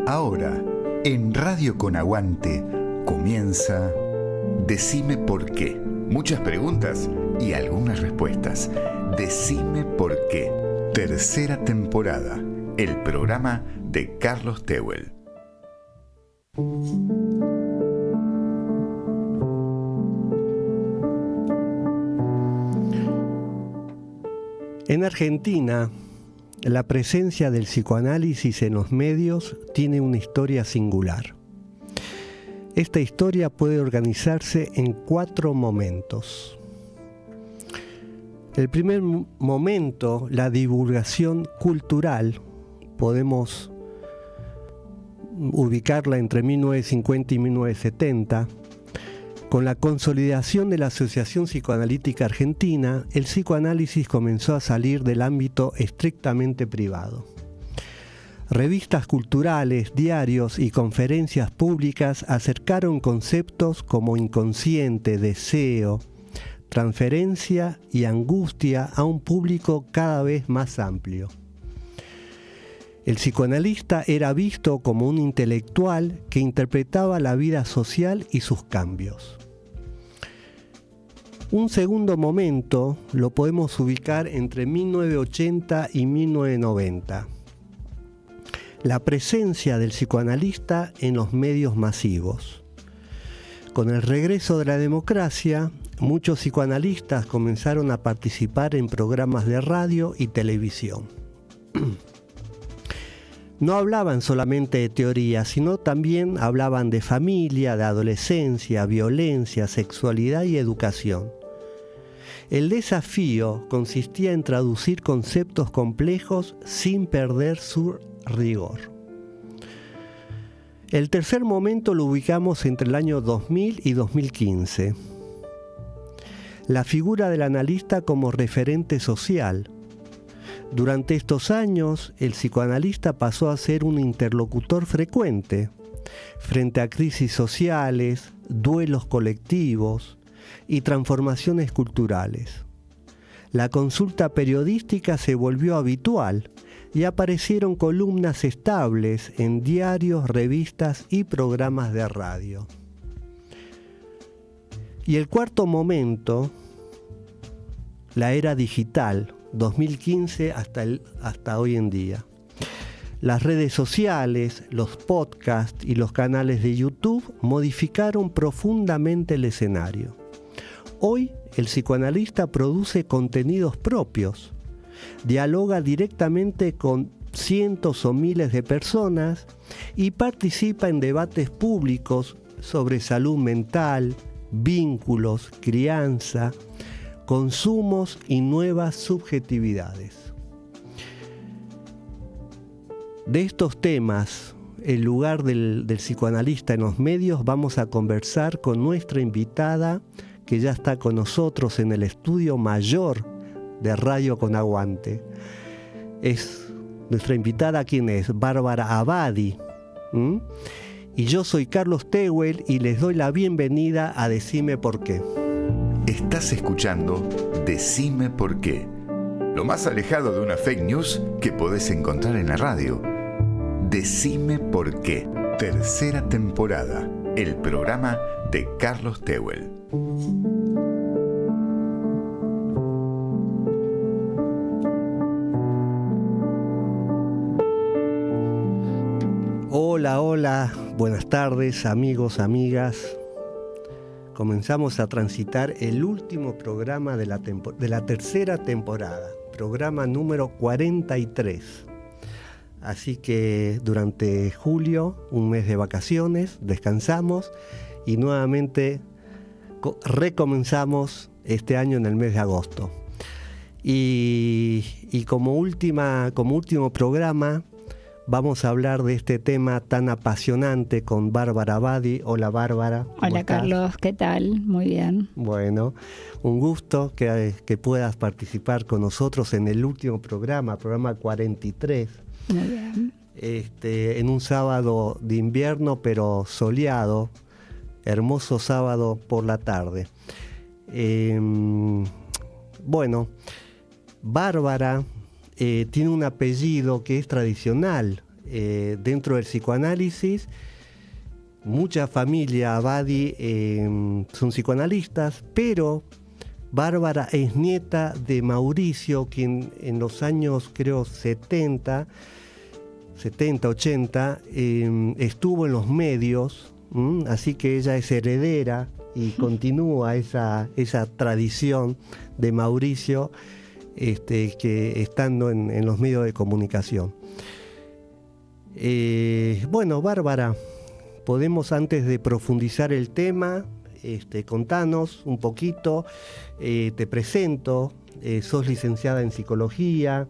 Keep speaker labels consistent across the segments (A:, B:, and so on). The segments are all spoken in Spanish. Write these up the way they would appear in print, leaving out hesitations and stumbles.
A: Ahora, en Radio Con Aguante, comienza Decime por qué. Muchas preguntas y algunas respuestas. Decime por qué. Tercera temporada. El programa de Carlos Tehuel.
B: En Argentina, la presencia del psicoanálisis en los medios tiene una historia singular. Esta historia puede organizarse en 4 momentos. El primer momento, la divulgación cultural, podemos ubicarla entre 1950 y 1970. Con la consolidación de la Asociación Psicoanalítica Argentina, el psicoanálisis comenzó a salir del ámbito estrictamente privado. Revistas culturales, diarios y conferencias públicas acercaron conceptos como inconsciente, deseo, transferencia y angustia a un público cada vez más amplio. El psicoanalista era visto como un intelectual que interpretaba la vida social y sus cambios. Un segundo momento lo podemos ubicar entre 1980 y 1990. La presencia del psicoanalista en los medios masivos. Con el regreso de la democracia, muchos psicoanalistas comenzaron a participar en programas de radio y televisión. No hablaban solamente de teoría, sino también hablaban de familia, de adolescencia, violencia, sexualidad y educación. El desafío consistía en traducir conceptos complejos sin perder su rigor. El tercer momento lo ubicamos entre el año 2000 y 2015. La figura del analista como referente social. Durante estos años, el psicoanalista pasó a ser un interlocutor frecuente frente a crisis sociales, duelos colectivos y transformaciones culturales. La consulta periodística se volvió habitual y aparecieron columnas estables en diarios, revistas y programas de radio. Y el cuarto momento, la era digital, 2015 hasta hoy en día. Las redes sociales, los podcasts y los canales de YouTube modificaron profundamente el escenario. Hoy el psicoanalista produce contenidos propios, dialoga directamente con cientos o miles de personas y participa en debates públicos sobre salud mental, vínculos, crianza, consumos y nuevas subjetividades. De estos temas, el lugar del psicoanalista en los medios, vamos a conversar con nuestra invitada que ya está con nosotros en el estudio mayor de Radio Con Aguante. Es nuestra invitada, ¿quién es? Bárbara Abadi. Y yo soy Carlos Tehuel y les doy la bienvenida a Decime por qué.
A: Estás escuchando Decime por qué, lo más alejado de una fake news que podés encontrar en la radio. Decime por qué, tercera temporada, el programa de Carlos Tehuel.
B: Hola, buenas tardes amigos, amigas. Comenzamos a transitar el último programa de la tercera temporada, programa número 43. Así que durante julio, un mes de vacaciones, descansamos y nuevamente recomenzamos este año en el mes de agosto. Y como último programa, vamos a hablar de este tema tan apasionante con Bárbara Abadi. Hola Bárbara.
C: Hola Carlos, ¿qué tal? Muy bien.
B: Bueno, un gusto que puedas participar con nosotros en el último programa 43.
C: Muy bien.
B: En un sábado de invierno pero soleado, hermoso sábado por la tarde. Bueno, Bárbara tiene un apellido que es tradicional dentro del psicoanálisis. Mucha familia Abadi son psicoanalistas, pero Bárbara es nieta de Mauricio, quien en los años, creo, 70, 80, estuvo en los medios, así que ella es heredera y continúa esa tradición de Mauricio, que estando en los medios de comunicación. Bueno, Bárbara, podemos, antes de profundizar el tema, contanos un poquito. Te presento, sos licenciada en psicología,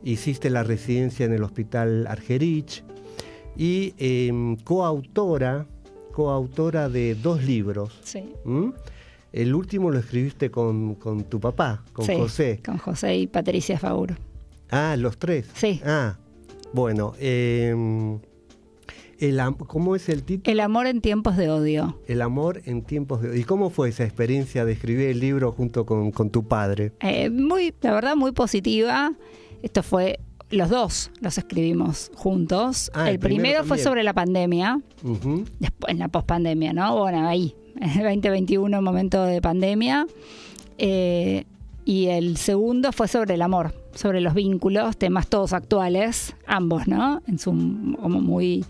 B: hiciste la residencia en el Hospital Argerich y coautora de 2 libros.
C: Sí.
B: El último lo escribiste con tu papá, con José.
C: Con José y Patricia Fauro.
B: Ah, los 3.
C: Sí.
B: Ah, bueno. ¿Cómo es el título?
C: El amor en tiempos de odio.
B: El amor en tiempos de odio. ¿Y cómo fue esa experiencia de escribir el libro junto con tu padre?
C: La verdad, muy positiva. Esto fue, los 2 los escribimos juntos. El primero fue sobre la pandemia, después en la pospandemia, ¿no? Bueno, ahí, en el 2021, momento de pandemia. Y el segundo fue sobre el amor, sobre los vínculos, temas todos actuales, ambos, ¿no? Como muy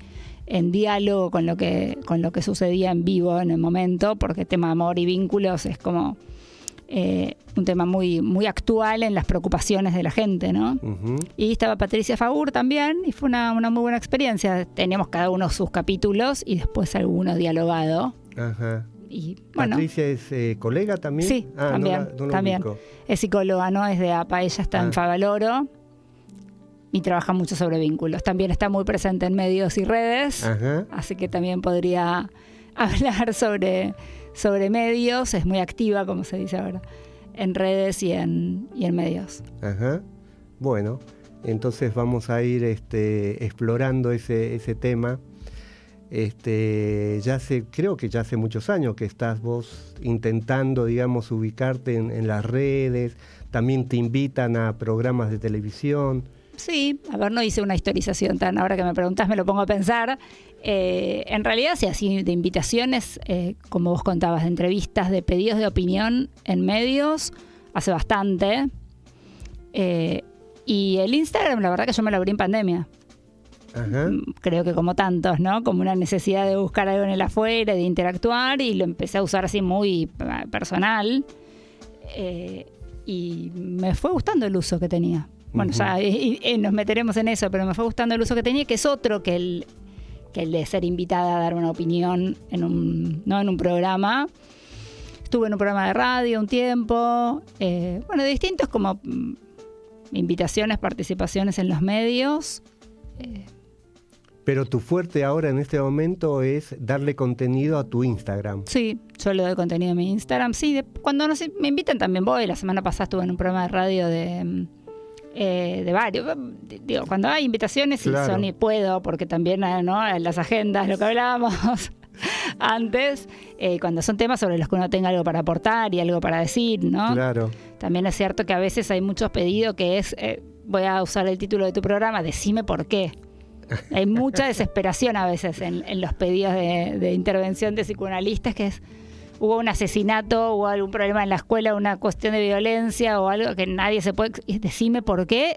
C: en diálogo con lo que sucedía en vivo en el momento, porque el tema de amor y vínculos es como un tema muy, muy actual en las preocupaciones de la gente, ¿no? Y estaba Patricia Faur también, y fue una muy buena experiencia. Teníamos cada uno sus capítulos y después alguno dialogado.
B: Ajá.
C: Y, bueno,
B: ¿Patricia es colega también?
C: Sí, también. También. Es psicóloga, ¿no? Es de APA, ella está en Favaloro y trabaja mucho sobre vínculos. También está muy presente en medios y redes, así que también podría hablar sobre medios. Es muy activa, como se dice ahora, en redes y en medios.
B: Ajá. Bueno, entonces vamos a ir explorando ese tema. Creo que ya hace muchos años que estás vos intentando, digamos, ubicarte en las redes. También te invitan a programas de televisión.
C: Sí, a ver, no hice una historización tan, ahora que me preguntás me lo pongo a pensar. En realidad, sí, así de invitaciones, como vos contabas, de entrevistas, de pedidos de opinión en medios, hace bastante. Y el Instagram, la verdad que yo me lo abrí en pandemia.
B: Ajá.
C: Creo que como tantos, ¿no? Como una necesidad de buscar algo en el afuera, de interactuar, y lo empecé a usar así muy personal. Y me fue gustando el uso que tenía. Bueno, ya nos meteremos en eso, pero me fue gustando el uso que tenía, que es otro que el de ser invitada a dar una opinión en un programa. Estuve en un programa de radio un tiempo, de distintos como invitaciones, participaciones en los medios.
B: Pero tu fuerte ahora en este momento es darle contenido a tu Instagram.
C: Sí, yo le doy contenido a mi Instagram. Sí, cuando me invitan también voy. La semana pasada estuve en un programa de radio de varios. Digo, cuando hay invitaciones,
B: claro,
C: y puedo, porque también, ¿no?, en las agendas, lo que hablábamos antes, cuando son temas sobre los que uno tenga algo para aportar y algo para decir, ¿no?
B: Claro.
C: También es cierto que a veces hay muchos pedidos que es, voy a usar el título de tu programa, decime por qué. Hay mucha desesperación a veces en los pedidos de intervención de psicoanalistas, que es, hubo un asesinato, hubo algún problema en la escuela, una cuestión de violencia o algo que nadie se puede... Decime por qué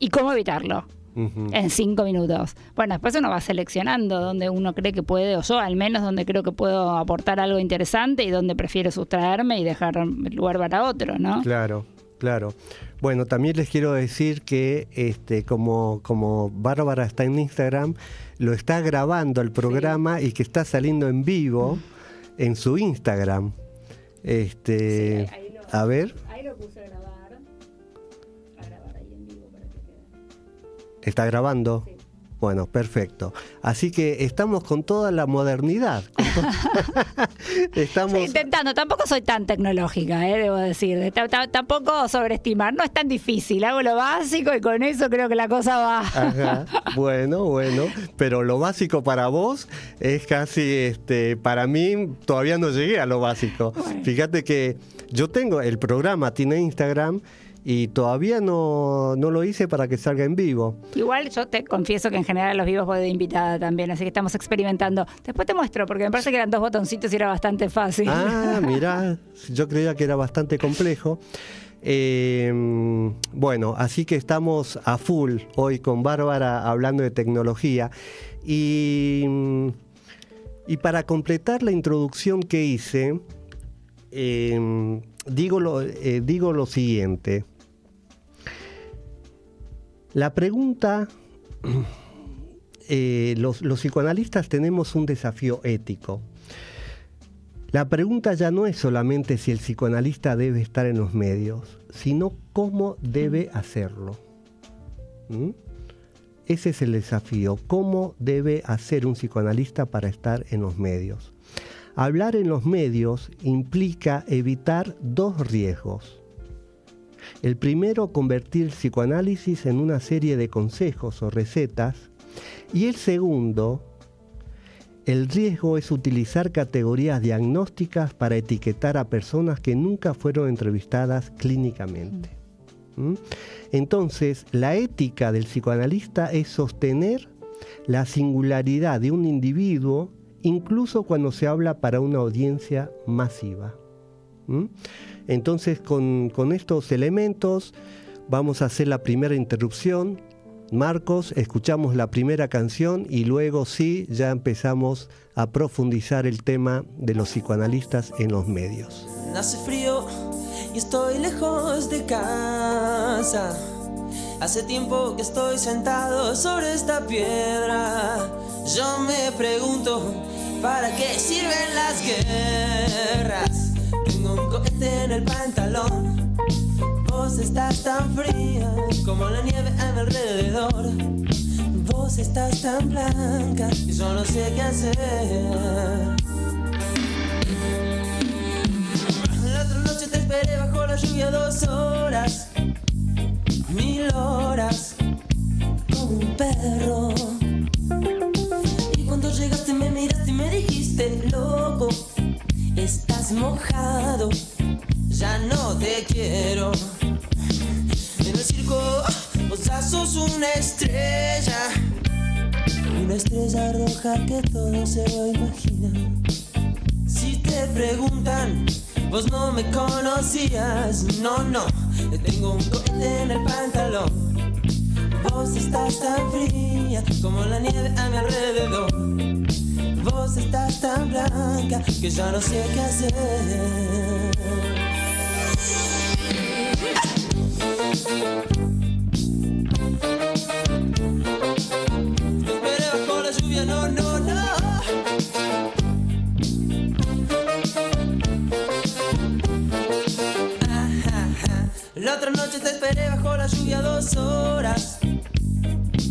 C: y cómo evitarlo en 5 minutos. Bueno, después uno va seleccionando donde uno cree que puede, o yo al menos donde creo que puedo aportar algo interesante y donde prefiero sustraerme y dejar lugar para otro, ¿no?
B: Claro, claro. Bueno, también les quiero decir que como Bárbara está en Instagram, lo está grabando el programa, sí, y que está saliendo en vivo en su Instagram.
C: Sí,
B: a ver.
C: Ahí lo puse a grabar ahí en vivo para que quede.
B: ¿Está grabando?
C: Sí.
B: Bueno, perfecto. Así que estamos con toda la modernidad. Estamos
C: intentando. Tampoco soy tan tecnológica, debo decir. Tampoco sobreestimar. No es tan difícil. Hago lo básico y con eso creo que la cosa va.
B: Ajá. Bueno. Pero lo básico para vos es casi, para mí todavía no llegué a lo básico. Bueno. Fíjate que yo tengo el programa, tiene Instagram, y todavía no lo hice para que salga en vivo.
C: Igual yo te confieso que en general los vivos voy de invitada también, así que estamos experimentando. Después te muestro, porque me parece que eran 2 botoncitos y era bastante fácil.
B: Ah, mirá, yo creía que era bastante complejo. Bueno, así que estamos a full hoy con Bárbara hablando de tecnología. Y para completar la introducción que hice, digo lo siguiente. La pregunta, los psicoanalistas tenemos un desafío ético. La pregunta ya no es solamente si el psicoanalista debe estar en los medios, sino cómo debe hacerlo. Ese es el desafío. ¿Cómo debe hacer un psicoanalista para estar en los medios? Hablar en los medios implica evitar 2 riesgos. El primero, convertir el psicoanálisis en una serie de consejos o recetas. Y el segundo, el riesgo es utilizar categorías diagnósticas para etiquetar a personas que nunca fueron entrevistadas clínicamente. Entonces, la ética del psicoanalista es sostener la singularidad de un individuo, incluso cuando se habla para una audiencia masiva. Entonces, con estos elementos vamos a hacer la primera interrupción. Marcos, escuchamos la primera canción y luego sí, ya empezamos a profundizar el tema de los psicoanalistas en los medios.
D: Hace frío y estoy lejos de casa. Hace tiempo que estoy sentado sobre esta piedra. Yo me pregunto, ¿para qué sirven las guerras? Tengo un cohete en el pantalón. Vos estás tan fría como la nieve a mi alrededor. Vos estás tan blanca y yo no sé qué hacer. La otra noche te esperé bajo la lluvia 2 horas, 1000 horas, como un perro. Y cuando llegaste me miraste y me dijiste, loco, estás mojado, ya no te quiero. En el circo vos ya sos una estrella roja que todo se lo imagina. Si te preguntan, vos no me conocías, no, tengo un cohete en el pantalón. Vos estás tan fría como la nieve a mi alrededor. Vos estás tan blanca que ya no sé qué hacer. Te esperé bajo la lluvia, no. La otra noche te esperé bajo la lluvia 2 horas,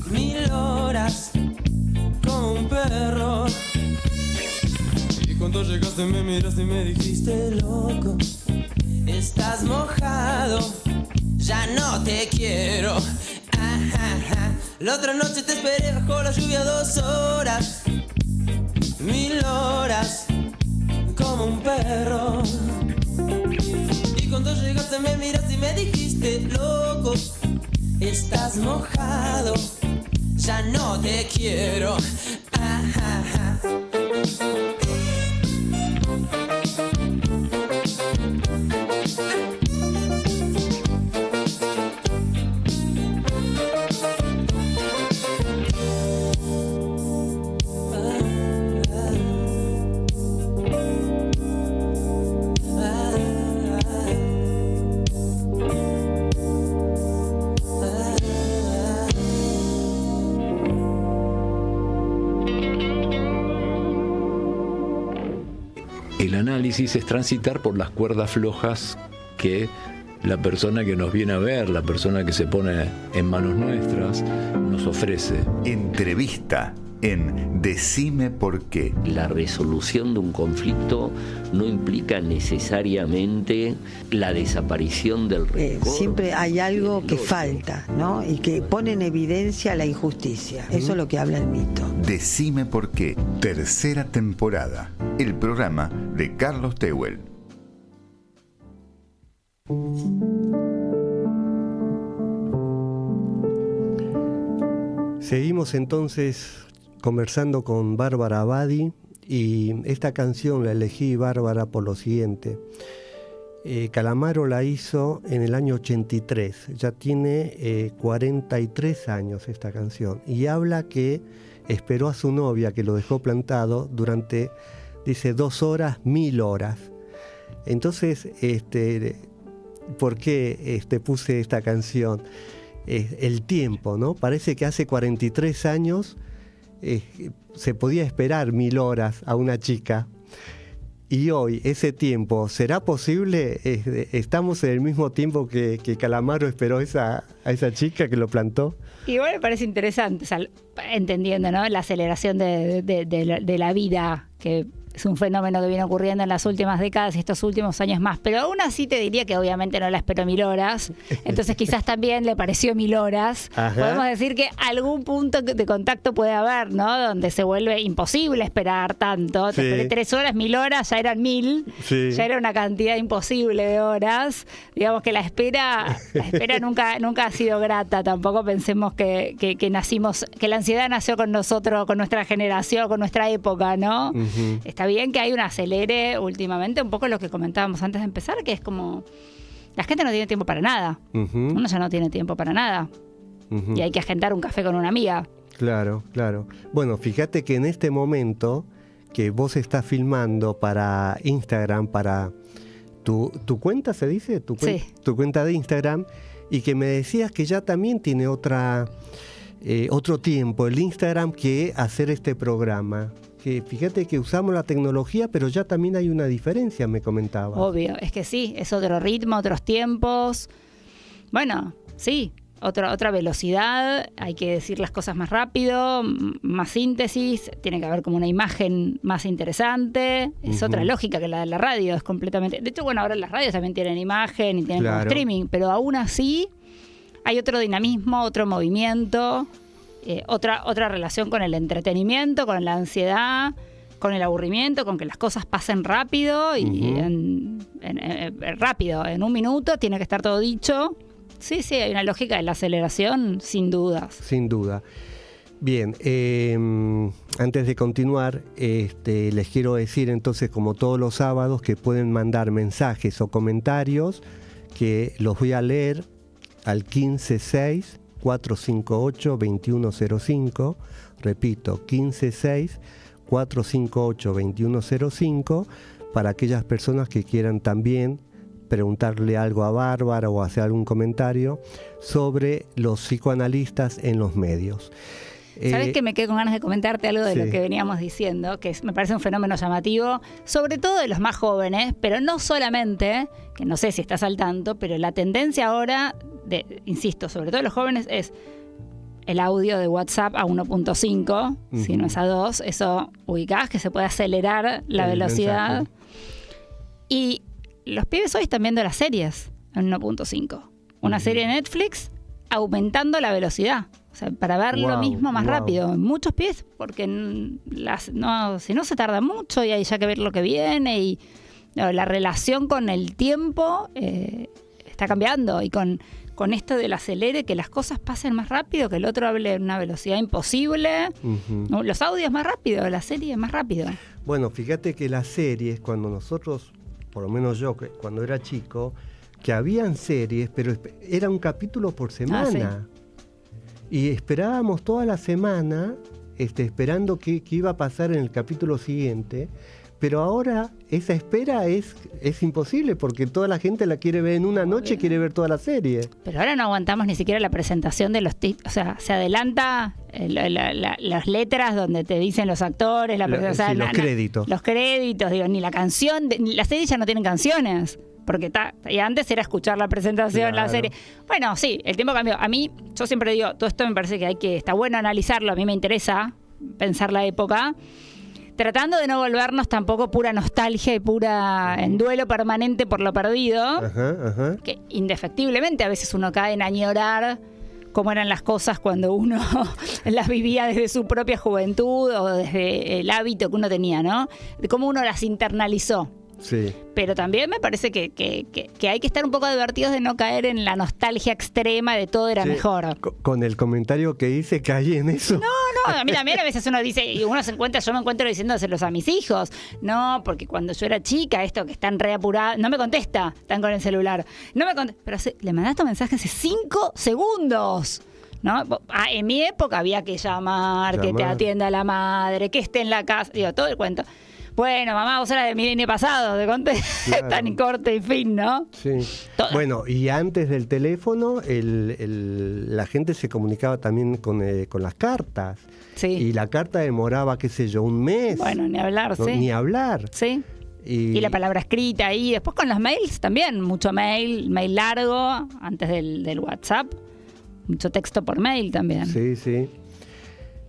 D: 1000 horas, como un perro. Y cuando llegaste me miraste y me dijiste, loco, estás mojado, ya no te quiero. La otra noche te esperé bajo la lluvia 2 horas, 1000 horas, como un perro. Y cuando llegaste me miraste y me dijiste, loco, estás mojado, ya no te quiero.
E: El análisis es transitar por las cuerdas flojas que la persona que nos viene a ver, la persona que se pone en manos nuestras, nos ofrece.
A: Entrevista en Decime por qué.
F: La resolución de un conflicto no implica necesariamente la desaparición del rencor.
G: Siempre hay algo que falta, ¿no? Y que pone en evidencia la injusticia. Eso es lo que habla el mito.
A: Decime por qué, 3ª temporada. El programa de Carlos Tehuel.
B: Seguimos entonces conversando con Bárbara Abadi, y esta canción la elegí, Bárbara, por lo siguiente. Calamaro la hizo en el año 83, ya tiene 43 años esta canción, y habla que esperó a su novia, que lo dejó plantado durante, dice, 2 horas, 1000 horas. Entonces, ¿por qué puse esta canción? El tiempo, ¿no? Parece que hace 43 años se podía esperar 1000 horas a una chica. Y hoy, ese tiempo, ¿será posible? ¿Estamos en el mismo tiempo que Calamaro esperó a esa chica que lo plantó?
C: Igual me parece interesante, entendiendo, ¿no?, la aceleración de la vida, que es un fenómeno que viene ocurriendo en las últimas décadas y estos últimos años más. Pero aún así te diría que obviamente no la esperó 1000 horas. Entonces quizás también le pareció 1000 horas. Ajá. Podemos decir que algún punto de contacto puede haber, ¿no? Donde se vuelve imposible esperar tanto. Te esperé 3 horas, 1000 horas, ya eran 1000. Sí. Ya era una cantidad imposible de horas. Digamos que la espera nunca ha sido grata. Tampoco pensemos que nacimos, que la ansiedad nació con nosotros, con nuestra generación, con nuestra época, ¿no? Uh-huh. Está bien que hay un acelere últimamente, un poco lo que comentábamos antes de empezar, que es como la gente no tiene tiempo para nada. Uh-huh. Uno ya no tiene tiempo para nada. Uh-huh. Y hay que agendar un café con una amiga.
B: Claro, claro. Bueno, fíjate que en este momento que vos estás filmando para Instagram, para tu cuenta, ¿se dice?
C: Sí.
B: Tu cuenta de Instagram, y que me decías que ya también tiene otro tiempo el Instagram que hacer este programa. Que fíjate que usamos la tecnología, pero ya también hay una diferencia, me comentabas.
C: Obvio, es que sí, es otro ritmo, otros tiempos. Bueno, sí, otra velocidad, hay que decir las cosas más rápido, más síntesis, tiene que haber como una imagen más interesante. Es otra lógica que la de la radio, es completamente... De hecho, bueno, ahora las radios también tienen imagen y tienen como streaming, pero aún así hay otro dinamismo, otro movimiento... otra relación con el entretenimiento, con la ansiedad, con el aburrimiento, con que las cosas pasen rápido y rápido, en 1 minuto tiene que estar todo dicho. Sí, hay una lógica de la aceleración, sin dudas.
B: Sin duda. Bien, antes de continuar, les quiero decir entonces, como todos los sábados, que pueden mandar mensajes o comentarios que los voy a leer al 156-458-2105, repito, 156-458-2105, para aquellas personas que quieran también preguntarle algo a Bárbara o hacer algún comentario sobre los psicoanalistas en los medios.
C: ¿Sabes que me quedé con ganas de comentarte algo de lo que veníamos diciendo? Que me parece un fenómeno llamativo, sobre todo de los más jóvenes, pero no solamente, que no sé si estás al tanto, pero la tendencia ahora, insisto, sobre todo de los jóvenes, es el audio de WhatsApp a 1.5, si no es a 2, eso ubicás, que se puede acelerar la velocidad. Mensaje. Y los pibes hoy están viendo las series en 1.5. Una serie de Netflix aumentando la velocidad. O sea, para ver lo mismo más rápido. Muchos pies, porque si no se tarda mucho y hay ya que ver lo que viene. Y la relación con el tiempo está cambiando. Y con esto del acelere, que las cosas pasen más rápido, que el otro hable en una velocidad imposible. Los audios más rápido, la serie más rápido.
B: Bueno, fíjate que las series, cuando nosotros, por lo menos yo, cuando era chico, que habían series, pero era un capítulo por semana. Y esperábamos toda la semana, esperando qué iba a pasar en el capítulo siguiente, pero ahora esa espera es imposible, porque toda la gente la quiere ver en una noche, quiere ver toda la serie.
C: Pero ahora no aguantamos ni siquiera la presentación de los títulos, o sea, se adelanta las letras donde te dicen los actores, los
B: créditos.
C: Los créditos, digo, ni la canción, ni las series ya no tienen canciones. Porque y antes era escuchar la presentación, la serie. Bueno, sí, el tiempo cambió. A mí, yo siempre digo, todo esto me parece que está bueno analizarlo, a mí me interesa pensar la época, tratando de no volvernos tampoco pura nostalgia y pura en duelo permanente por lo perdido, que indefectiblemente a veces uno cae en añorar cómo eran las cosas cuando uno las vivía desde su propia juventud o desde el hábito que uno tenía, ¿no? De cómo uno las internalizó.
B: Sí.
C: Pero también me parece que hay que estar un poco advertidos de no caer en la nostalgia extrema de todo era mejor.
B: Con el comentario que hice, caí en eso.
C: No, a mí también a veces uno dice, y uno yo me encuentro diciéndoselos a mis hijos. No, porque cuando yo era chica, esto que están reapurados, no me contesta, están con el celular. No me contesta, pero le mandaste un mensaje hace 5 segundos. ¿No? En mi época había que llamar, que te atienda la madre, que esté en la casa, digo, todo el cuento. Bueno, mamá, vos eras de milenio pasado, te conté, claro. Tan corte y fin, ¿no?
B: Sí. Bueno, y antes del teléfono, la gente se comunicaba también con las cartas.
C: Sí.
B: Y la carta demoraba, qué sé yo, un mes.
C: Bueno, ni hablar,
B: no,
C: sí.
B: Ni hablar.
C: Sí. Y la palabra escrita, y después con los mails también, mucho mail largo, antes del WhatsApp. Mucho texto por mail también.
B: Sí, sí.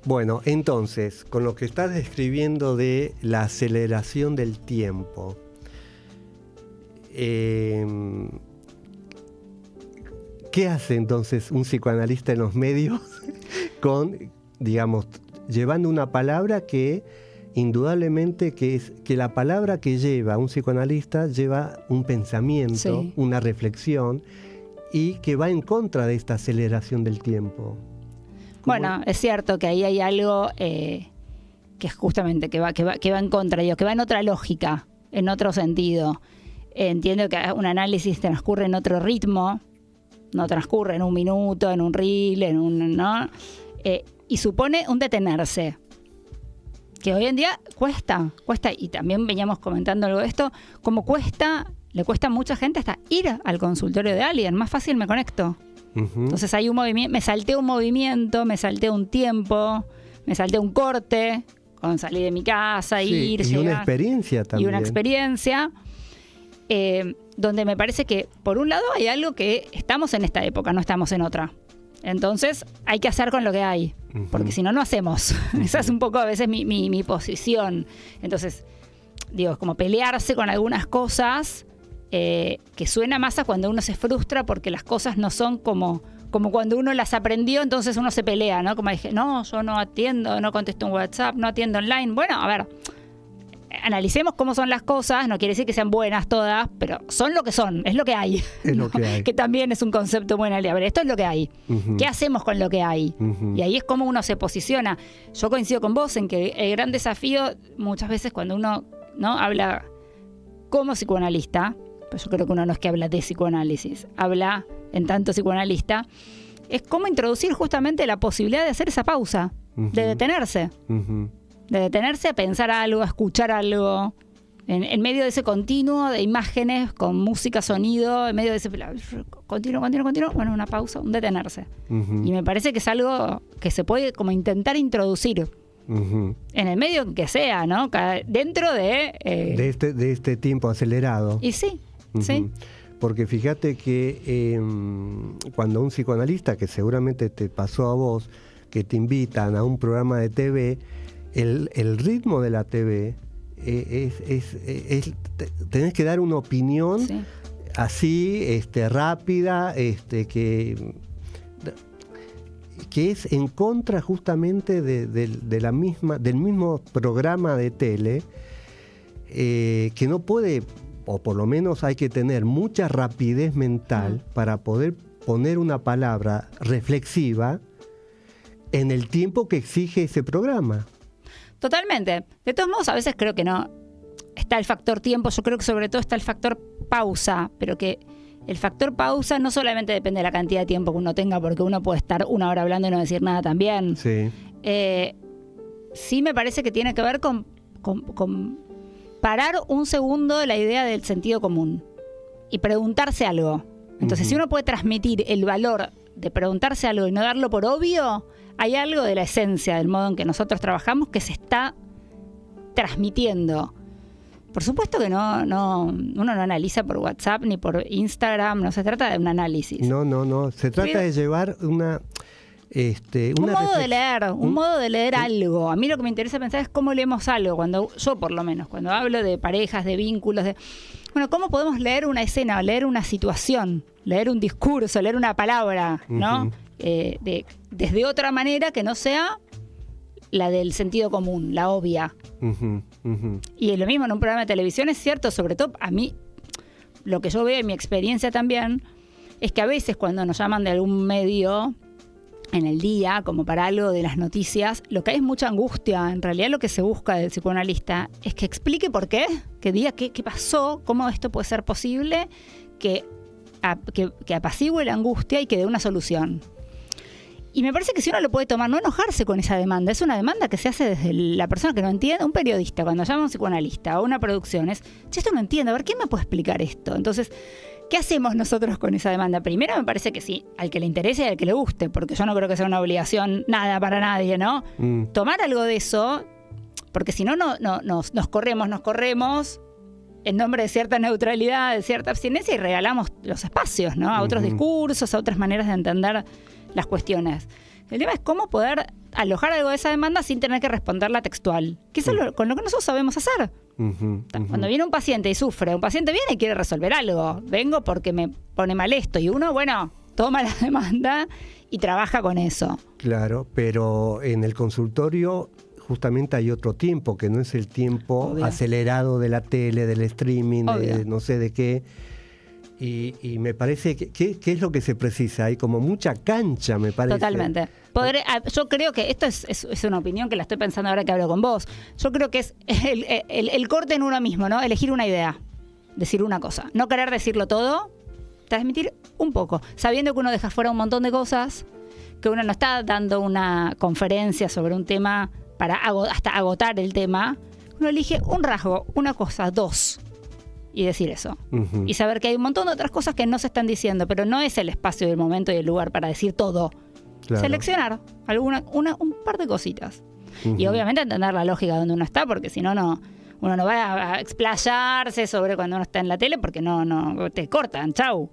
B: Bueno, entonces, con lo que estás describiendo de la aceleración del tiempo, ¿qué hace entonces un psicoanalista en los medios con, digamos, llevando una palabra que indudablemente que la palabra que lleva un psicoanalista lleva un pensamiento, sí, una reflexión, y que va en contra de esta aceleración del tiempo?
C: Bueno, es cierto que ahí hay algo que es justamente que va en contra, que va en otra lógica, en otro sentido. Entiendo que un análisis transcurre en otro ritmo, no transcurre en un minuto, en un reel, ¿no? Y supone un detenerse, que hoy en día cuesta, y también veníamos comentando algo de esto, como le cuesta a mucha gente hasta ir al consultorio de alguien, más fácil me conecto. Uh-huh. Entonces hay un movimiento, me salté un movimiento, me salté un tiempo, me salté un corte, cuando salí de mi casa, sí, ir,
B: y
C: llegar.
B: Una experiencia también.
C: Y una experiencia, donde me parece que, por un lado, hay algo que estamos en esta época, no estamos en otra. Entonces hay que hacer con lo que hay, uh-huh, porque si no, no hacemos. Uh-huh. Esa es un poco a veces mi posición. Entonces, digo, es como pelearse con algunas cosas, que suena más a cuando uno se frustra porque las cosas no son como cuando uno las aprendió, entonces uno se pelea, ¿no? Como dije, no, yo no atiendo, no contesto un WhatsApp, no atiendo online. Bueno, a ver, analicemos cómo son las cosas, no quiere decir que sean buenas todas, pero son lo que son, es lo que hay.
B: Es lo que hay.
C: Que también es un concepto muy analizable. A ver, esto es lo que hay. Uh-huh. ¿Qué hacemos con lo que hay? Uh-huh. Y ahí es como uno se posiciona. Yo coincido con vos en que el gran desafío, muchas veces cuando uno, ¿no?, habla como psicoanalista, pues yo creo que uno no es que habla de psicoanálisis, habla en tanto psicoanalista, es cómo introducir justamente la posibilidad de hacer esa pausa, uh-huh, de detenerse. Uh-huh. De detenerse a pensar algo, a escuchar algo, en medio de ese continuo de imágenes, con música, sonido, en medio de ese continuo, bueno, una pausa, un detenerse. Uh-huh. Y me parece que es algo que se puede como intentar introducir, uh-huh, en el medio que sea, ¿no? Dentro de
B: este tiempo acelerado.
C: Y sí, uh-huh, sí.
B: Porque fíjate que cuando un psicoanalista, que seguramente te pasó a vos, que te invitan a un programa de TV, el ritmo de la TV tenés que dar una opinión, sí, así, rápida, que es en contra justamente del mismo programa de tele, que no puede, o por lo menos hay que tener mucha rapidez mental, para poder poner una palabra reflexiva en el tiempo que exige ese programa.
C: Totalmente. De todos modos, a veces creo que no está el factor tiempo, yo creo que sobre todo está el factor pausa, pero que el factor pausa no solamente depende de la cantidad de tiempo que uno tenga, porque uno puede estar 1 hora hablando y no decir nada también.
B: Sí.
C: Sí me parece que tiene que ver con parar un segundo la idea del sentido común y preguntarse algo. Entonces, uh-huh, si uno puede transmitir el valor de preguntarse algo y no darlo por obvio, hay algo de la esencia del modo en que nosotros trabajamos que se está transmitiendo. Por supuesto que uno no analiza por WhatsApp ni por Instagram, no se trata de un análisis.
B: No, se trata de llevar un
C: modo de leer algo. A mí lo que me interesa pensar es cómo leemos algo, yo por lo menos, cuando hablo de parejas, de vínculos, cómo podemos leer una escena, leer una situación, leer un discurso, leer una palabra, ¿no? Uh-huh. Desde otra manera que no sea la del sentido común, la obvia. Y lo mismo en un programa de televisión es cierto, sobre todo a mí, lo que yo veo en mi experiencia también, es que a veces cuando nos llaman de algún medio en el día, como para algo de las noticias, lo que hay es mucha angustia. En realidad lo que se busca del psicoanalista es que explique por qué, que diga qué pasó, cómo esto puede ser posible, que apacigüe la angustia y que dé una solución. Y me parece que si uno lo puede tomar, no enojarse con esa demanda, es una demanda que se hace desde la persona que no entiende, un periodista, cuando llama a un psicoanalista o una producción, es, che, esto no entiendo, a ver, ¿quién me puede explicar esto? Entonces, ¿qué hacemos nosotros con esa demanda? Primero me parece que sí, al que le interese y al que le guste, porque yo no creo que sea una obligación nada para nadie, ¿no? Tomar algo de eso, porque si no, nos corremos en nombre de cierta neutralidad, de cierta abstinencia y regalamos los espacios, ¿no? A otros discursos, a otras maneras de entender las cuestiones. El tema es cómo poder alojar algo de esa demanda sin tener que responderla textual, que es con lo que nosotros sabemos hacer. Cuando viene un paciente y sufre, un paciente viene y quiere resolver algo. Vengo porque me pone mal esto. Y uno, bueno, toma la demanda y trabaja con eso.
B: Claro, pero en el consultorio justamente hay otro tiempo, que no es el tiempo acelerado de la tele, del streaming, de no sé de qué. Y me parece que es lo que se precisa. Hay como mucha cancha, me parece.
C: Totalmente. Yo creo que esto es una opinión que la estoy pensando ahora que hablo con vos. Yo creo que es el corte en uno mismo, ¿no? Elegir una idea, decir una cosa. No querer decirlo todo, transmitir un poco. Sabiendo que uno deja fuera un montón de cosas, que uno no está dando una conferencia sobre un tema para hasta agotar el tema. Uno elige un rasgo, una cosa, dos. Y decir eso. Y saber que hay un montón de otras cosas que no se están diciendo, pero no es el espacio, el momento y el lugar para decir todo. Claro. Seleccionar un par de cositas. Y obviamente entender la lógica donde uno está, porque si no, uno no va a explayarse sobre cuando uno está en la tele, porque no te cortan, chau.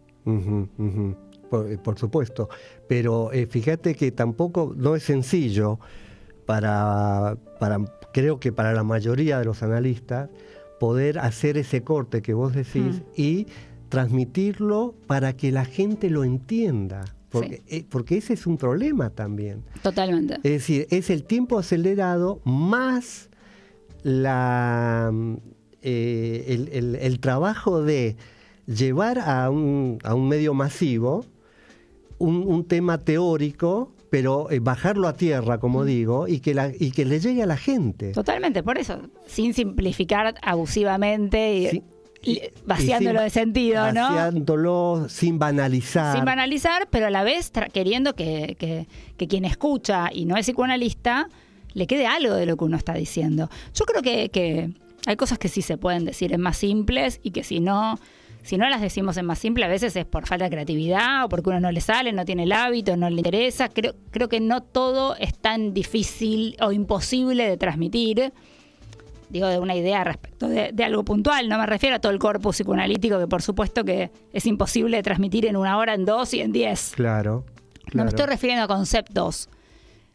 B: Por supuesto. Pero fíjate que tampoco no es sencillo creo que para la mayoría de los analistas, poder hacer ese corte que vos decís y transmitirlo para que la gente lo entienda. Porque ese es un problema también.
C: Totalmente.
B: Es decir, es el tiempo acelerado más el trabajo de llevar a un medio masivo un tema teórico, pero bajarlo a tierra, como digo, y que le llegue a la gente.
C: Totalmente, por eso, sin simplificar abusivamente y vaciándolo de sentido, ¿no?
B: Vaciándolo, sin banalizar.
C: Sin banalizar, pero a la vez queriendo que quien escucha y no es psicoanalista le quede algo de lo que uno está diciendo. Yo creo que hay cosas que sí se pueden decir en más simples y que si no las decimos en más simple, a veces es por falta de creatividad o porque uno no le sale, no tiene el hábito, no le interesa. Creo que no todo es tan difícil o imposible de transmitir. Digo, de una idea respecto de algo puntual. No me refiero a todo el corpus psicoanalítico, que por supuesto que es imposible de transmitir en 1 hora, en 2 y en 10.
B: Claro.
C: No me estoy refiriendo a conceptos.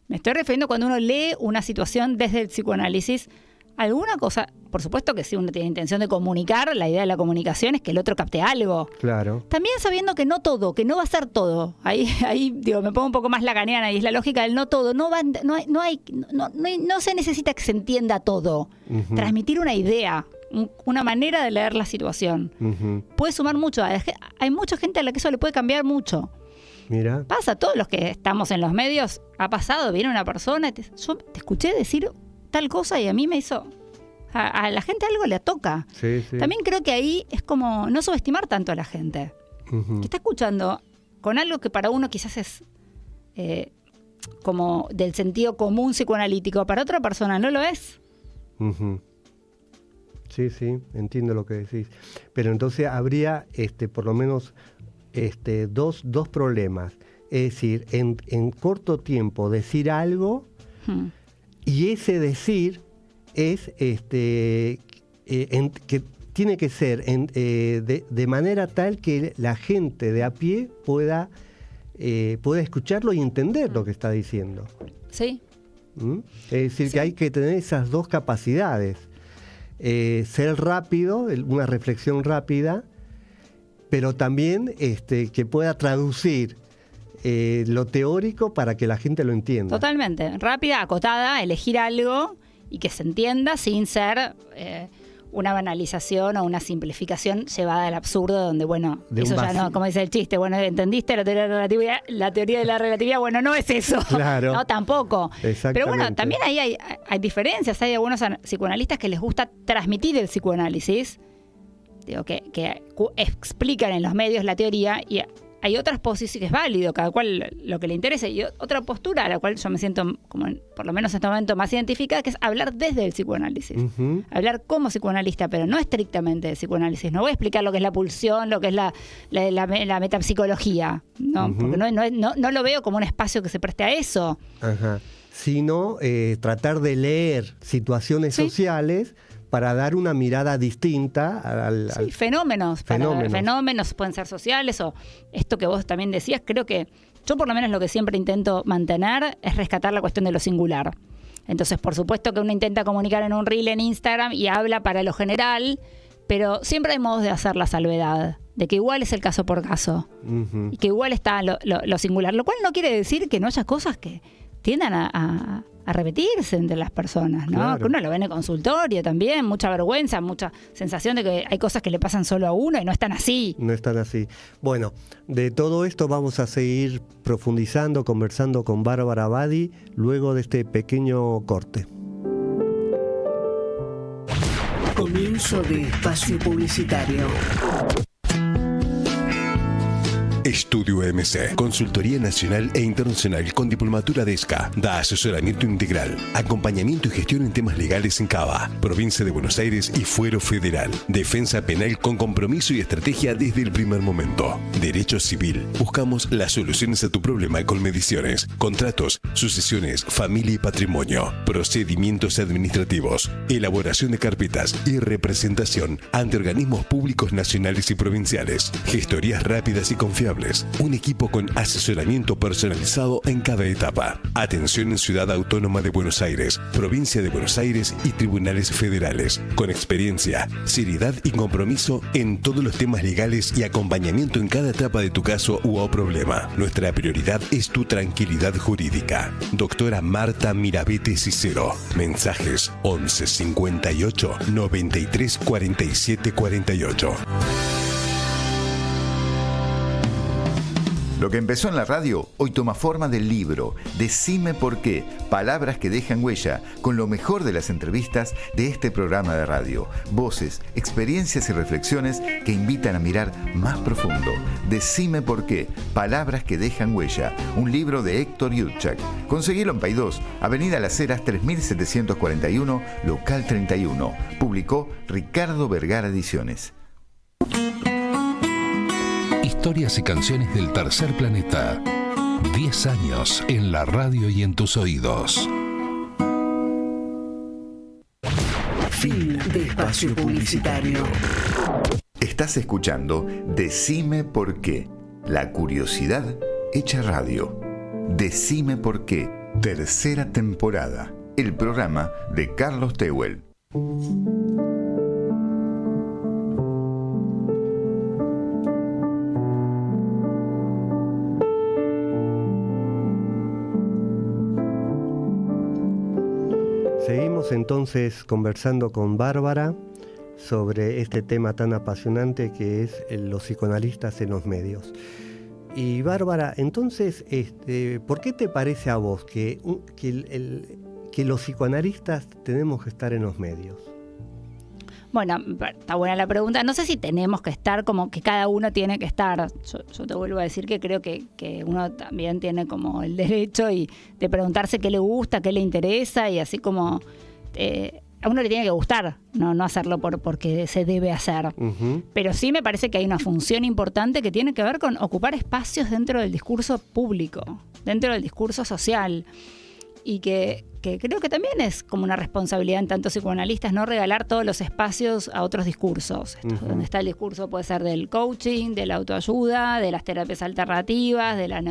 C: Me estoy refiriendo cuando uno lee una situación desde el psicoanálisis. Alguna cosa, por supuesto que si uno tiene intención de comunicar, la idea de la comunicación es que el otro capte algo. Claro. También sabiendo que no todo, que no va a ser todo. Ahí digo, me pongo un poco más lacaniana y es la lógica del no todo. No se necesita que se entienda todo. Transmitir una idea, una manera de leer la situación. Puede sumar mucho. Hay mucha gente a la que eso le puede cambiar mucho.
B: Mira.
C: Pasa, todos los que estamos en los medios, ha pasado, viene una persona, yo te escuché decir tal cosa y a mí me hizo... A la gente algo le toca.
B: Sí.
C: También creo que ahí es como no subestimar tanto a la gente. Que está escuchando con algo que para uno quizás es como del sentido común psicoanalítico, para otra persona no lo es.
B: Sí, entiendo lo que decís. Pero entonces habría por lo menos dos problemas. Es decir, en corto tiempo decir algo y ese decir es que tiene que ser de manera tal que la gente de a pie pueda escucharlo y entender lo que está diciendo.
C: Sí.
B: Es decir, que hay que tener esas dos capacidades. Ser rápido, una reflexión rápida, pero también que pueda traducir lo teórico para que la gente lo entienda.
C: Totalmente. Rápida, acotada, elegir algo y que se entienda sin ser una banalización o una simplificación llevada al absurdo, donde, bueno, eso ya no, como dice el chiste, bueno, ¿entendiste la teoría de la relatividad? Bueno, no es eso. Claro. No, tampoco. Pero bueno, también ahí hay diferencias. Hay algunos psicoanalistas que les gusta transmitir el psicoanálisis, digo, que explican en los medios la teoría, y hay otras posiciones que es válido, cada cual lo que le interese, y otra postura a la cual yo me siento, como por lo menos en este momento, más identificada, que es hablar desde el psicoanálisis. Hablar como psicoanalista, pero no estrictamente de psicoanálisis. No voy a explicar lo que es la pulsión, lo que es la metapsicología, ¿no? Porque no lo veo como un espacio que se preste a eso.
B: Sino tratar de leer situaciones sociales para dar una mirada distinta
C: sí, fenómenos pueden ser sociales, o esto que vos también decías. Creo que yo, por lo menos, lo que siempre intento mantener es rescatar la cuestión de lo singular. Entonces, por supuesto que uno intenta comunicar en un reel en Instagram y habla para lo general, pero siempre hay modos de hacer la salvedad, de que igual es el caso por caso, y que igual está lo singular, lo cual no quiere decir que no haya cosas que tiendan a repetirse entre las personas, ¿no? Claro. Que uno lo ve en el consultorio también, mucha vergüenza, mucha sensación de que hay cosas que le pasan solo a uno y no están así.
B: No están así. Bueno, de todo esto vamos a seguir profundizando, conversando con Bárbara Abadi luego de este pequeño corte.
H: Comienzo de espacio publicitario.
I: Estudio MC, consultoría nacional e internacional con diplomatura de ESCA, da asesoramiento integral, acompañamiento y gestión en temas legales en Cava, provincia de Buenos Aires y fuero federal, defensa penal con compromiso y estrategia desde el primer momento, derecho civil, buscamos las soluciones a tu problema con mediciones, contratos, sucesiones, familia y patrimonio, procedimientos administrativos, elaboración de carpetas y representación ante organismos públicos nacionales y provinciales, gestorías rápidas y confiables. Un equipo con asesoramiento personalizado en cada etapa. Atención en Ciudad Autónoma de Buenos Aires, Provincia de Buenos Aires y tribunales federales. Con experiencia, seriedad y compromiso en todos los temas legales y acompañamiento en cada etapa de tu caso o problema. Nuestra prioridad es tu tranquilidad jurídica. Doctora Marta Mirabete Cicero. Mensajes 11 58 93 47 48.
A: Lo que empezó en la radio hoy toma forma del libro Decime por qué, palabras que dejan huella, con lo mejor de las entrevistas de este programa de radio. Voces, experiencias y reflexiones que invitan a mirar más profundo. Decime por qué, palabras que dejan huella, un libro de Héctor Yudchak. Conseguilo en Paidós, Avenida Las Heras 3741, local 31. Publicó Ricardo Vergara Ediciones.
J: Historias y canciones del tercer planeta. 10 años en la radio y en tus oídos.
H: Fin de espacio publicitario.
A: Estás escuchando Decime por qué, la curiosidad hecha radio. Decime por qué, tercera temporada. El programa de Carlos Tehuel.
B: Seguimos entonces conversando con Bárbara sobre este tema tan apasionante que es los psicoanalistas en los medios. Y Bárbara, entonces, ¿por qué te parece a vos que los psicoanalistas tenemos que estar en los medios?
C: Bueno, está buena la pregunta. No sé si tenemos que estar como que cada uno tiene que estar. Yo te vuelvo a decir que creo que uno también tiene como el derecho de preguntarse qué le gusta, qué le interesa, y así como a uno le tiene que gustar, no hacerlo porque se debe hacer. Pero sí me parece que hay una función importante que tiene que ver con ocupar espacios dentro del discurso público, dentro del discurso social. Y que creo que también es como una responsabilidad en tantos psicoanalistas no regalar todos los espacios a otros discursos. Donde está el discurso puede ser del coaching, de la autoayuda, de las terapias alternativas, de la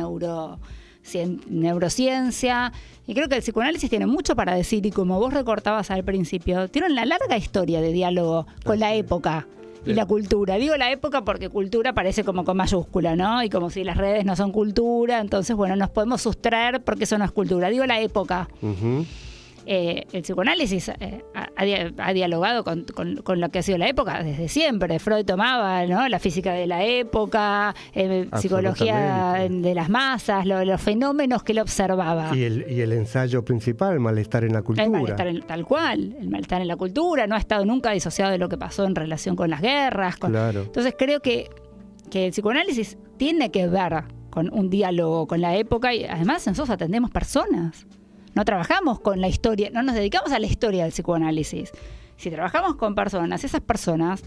C: neurociencia. Y creo que el psicoanálisis tiene mucho para decir, y como vos recortabas al principio, tiene una larga historia de diálogo con la época. y la cultura. Digo la época porque cultura parece como con mayúscula, ¿no? Y como si las redes no son cultura, entonces, bueno, nos podemos sustraer porque eso no es cultura. Digo la época. Uh-huh. El psicoanálisis ha dialogado con lo que ha sido la época desde siempre. Freud tomaba, ¿no?, la física de la época, psicología de las masas, los fenómenos que él observaba.
B: Y el ensayo principal, el malestar en la cultura.
C: El malestar tal cual, el malestar en la cultura, no ha estado nunca disociado de lo que pasó en relación con las guerras.
B: Claro.
C: Entonces creo que el psicoanálisis tiene que ver con un diálogo con la época y además nosotros atendemos personas. No trabajamos con la historia, no nos dedicamos a la historia del psicoanálisis. Si trabajamos con personas, esas personas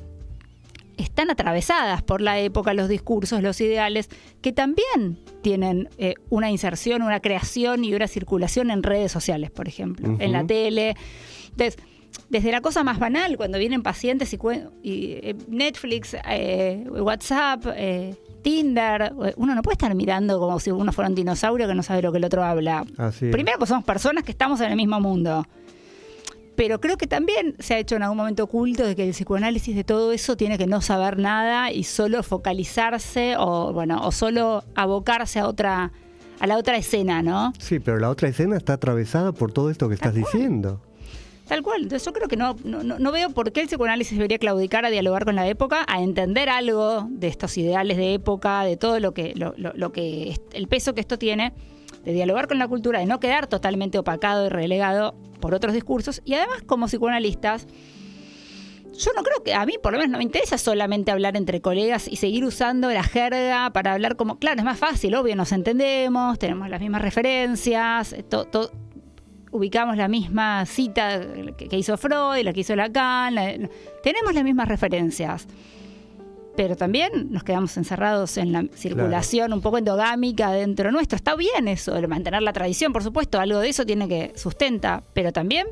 C: están atravesadas por la época, los discursos, los ideales, que también tienen una inserción, una creación y una circulación en redes sociales, por ejemplo, en la tele. Entonces, desde la cosa más banal, cuando vienen pacientes y Netflix, WhatsApp, Tinder, uno no puede estar mirando como si uno fuera un dinosaurio que no sabe lo que el otro habla. Primero, pues somos personas que estamos en el mismo mundo. Pero creo que también se ha hecho en algún momento oculto de que el psicoanálisis de todo eso tiene que no saber nada y solo focalizarse o solo abocarse a la otra escena, ¿no?
B: Sí, pero la otra escena está atravesada por todo esto que estás diciendo.
C: Tal cual. Entonces yo creo que no veo por qué el psicoanálisis debería claudicar a dialogar con la época, a entender algo de estos ideales de época, de todo lo que el peso que esto tiene, de dialogar con la cultura, de no quedar totalmente opacado y relegado por otros discursos. Y además, como psicoanalistas, yo no creo que, a mí por lo menos no me interesa solamente hablar entre colegas y seguir usando la jerga para hablar como, claro, es más fácil, obvio, nos entendemos, tenemos las mismas referencias, ubicamos la misma cita que hizo Freud, la que hizo Lacan, tenemos las mismas referencias, pero también nos quedamos encerrados en la circulación un poco endogámica dentro nuestro. Está bien eso, el mantener la tradición, por supuesto, algo de eso tiene que sustenta, pero también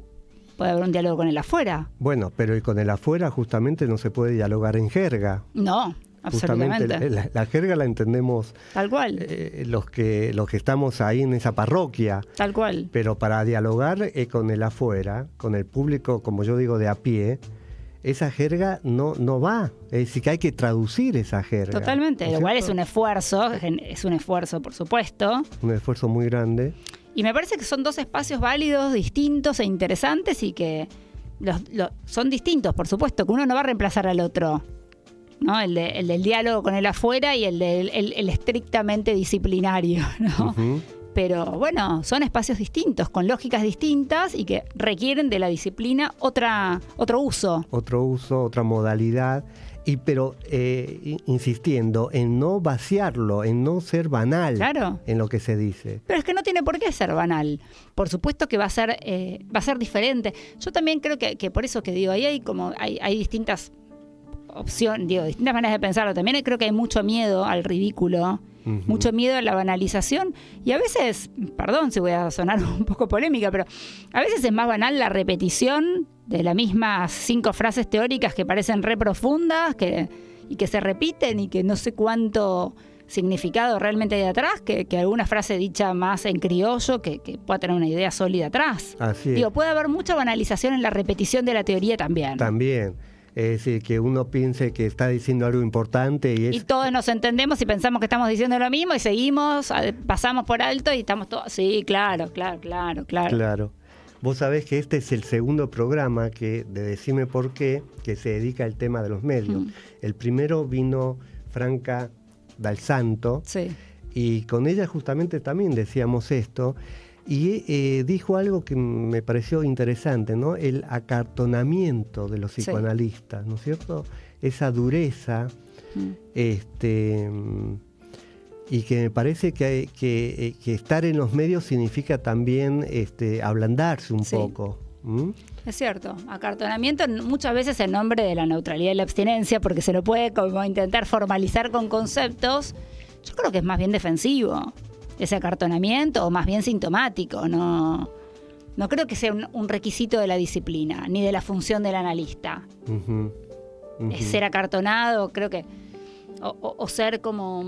C: puede haber un diálogo con el afuera.
B: Bueno, pero con el afuera justamente no se puede dialogar en jerga.
C: No.
B: Justamente la jerga la entendemos
C: tal cual
B: los que estamos ahí en esa parroquia,
C: tal cual,
B: pero para dialogar con el afuera, con el público, como yo digo, de a pie, esa jerga no va, es decir, que hay que traducir esa jerga.
C: Totalmente,
B: ¿no?
C: Igual es un esfuerzo, por supuesto.
B: Un esfuerzo muy grande.
C: Y me parece que son dos espacios válidos, distintos e interesantes y que son distintos, por supuesto, que uno no va a reemplazar al otro, ¿no? El del diálogo con el afuera y el estrictamente disciplinario, ¿no? Uh-huh. Pero bueno, son espacios distintos, con lógicas distintas y que requieren de la disciplina otro uso.
B: Otro uso, otra modalidad, pero insistiendo en no vaciarlo, en no ser banal,
C: claro,
B: en lo que se dice.
C: Pero es que no tiene por qué ser banal. Por supuesto que va a ser diferente. Yo también creo que por eso que digo, ahí hay distintas distintas maneras de pensarlo. También creo que hay mucho miedo al ridículo, uh-huh, mucho miedo a la banalización y a veces, perdón si voy a sonar un poco polémica, pero a veces es más banal la repetición de las mismas 5 frases teóricas que parecen re profundas y que se repiten y que no sé cuánto significado realmente hay atrás, que alguna frase dicha más en criollo que pueda tener una idea sólida atrás.
B: Así es.
C: Puede haber mucha banalización en la repetición de la teoría también.
B: Es decir, que uno piense que está diciendo algo importante y
C: todos nos entendemos y pensamos que estamos diciendo lo mismo y seguimos, pasamos por alto y estamos todos... Sí, claro.
B: Claro. Vos sabés que este es el segundo programa de Decime Por Qué, que se dedica al tema de los medios. El primero vino Franca Dal Santo,
C: sí,
B: y con ella justamente también decíamos esto. Y dijo algo que me pareció interesante, ¿no? El acartonamiento de los psicoanalistas, ¿no es cierto? Esa dureza, y que me parece que estar en los medios significa también ablandarse un poco.
C: Es cierto, acartonamiento muchas veces en nombre de la neutralidad y la abstinencia, porque se lo puede como intentar formalizar con conceptos. Yo creo que es más bien defensivo ese acartonamiento, o más bien sintomático. No creo que sea un requisito de la disciplina, ni de la función del analista. Uh-huh. Uh-huh. Es ser acartonado, creo que, o ser como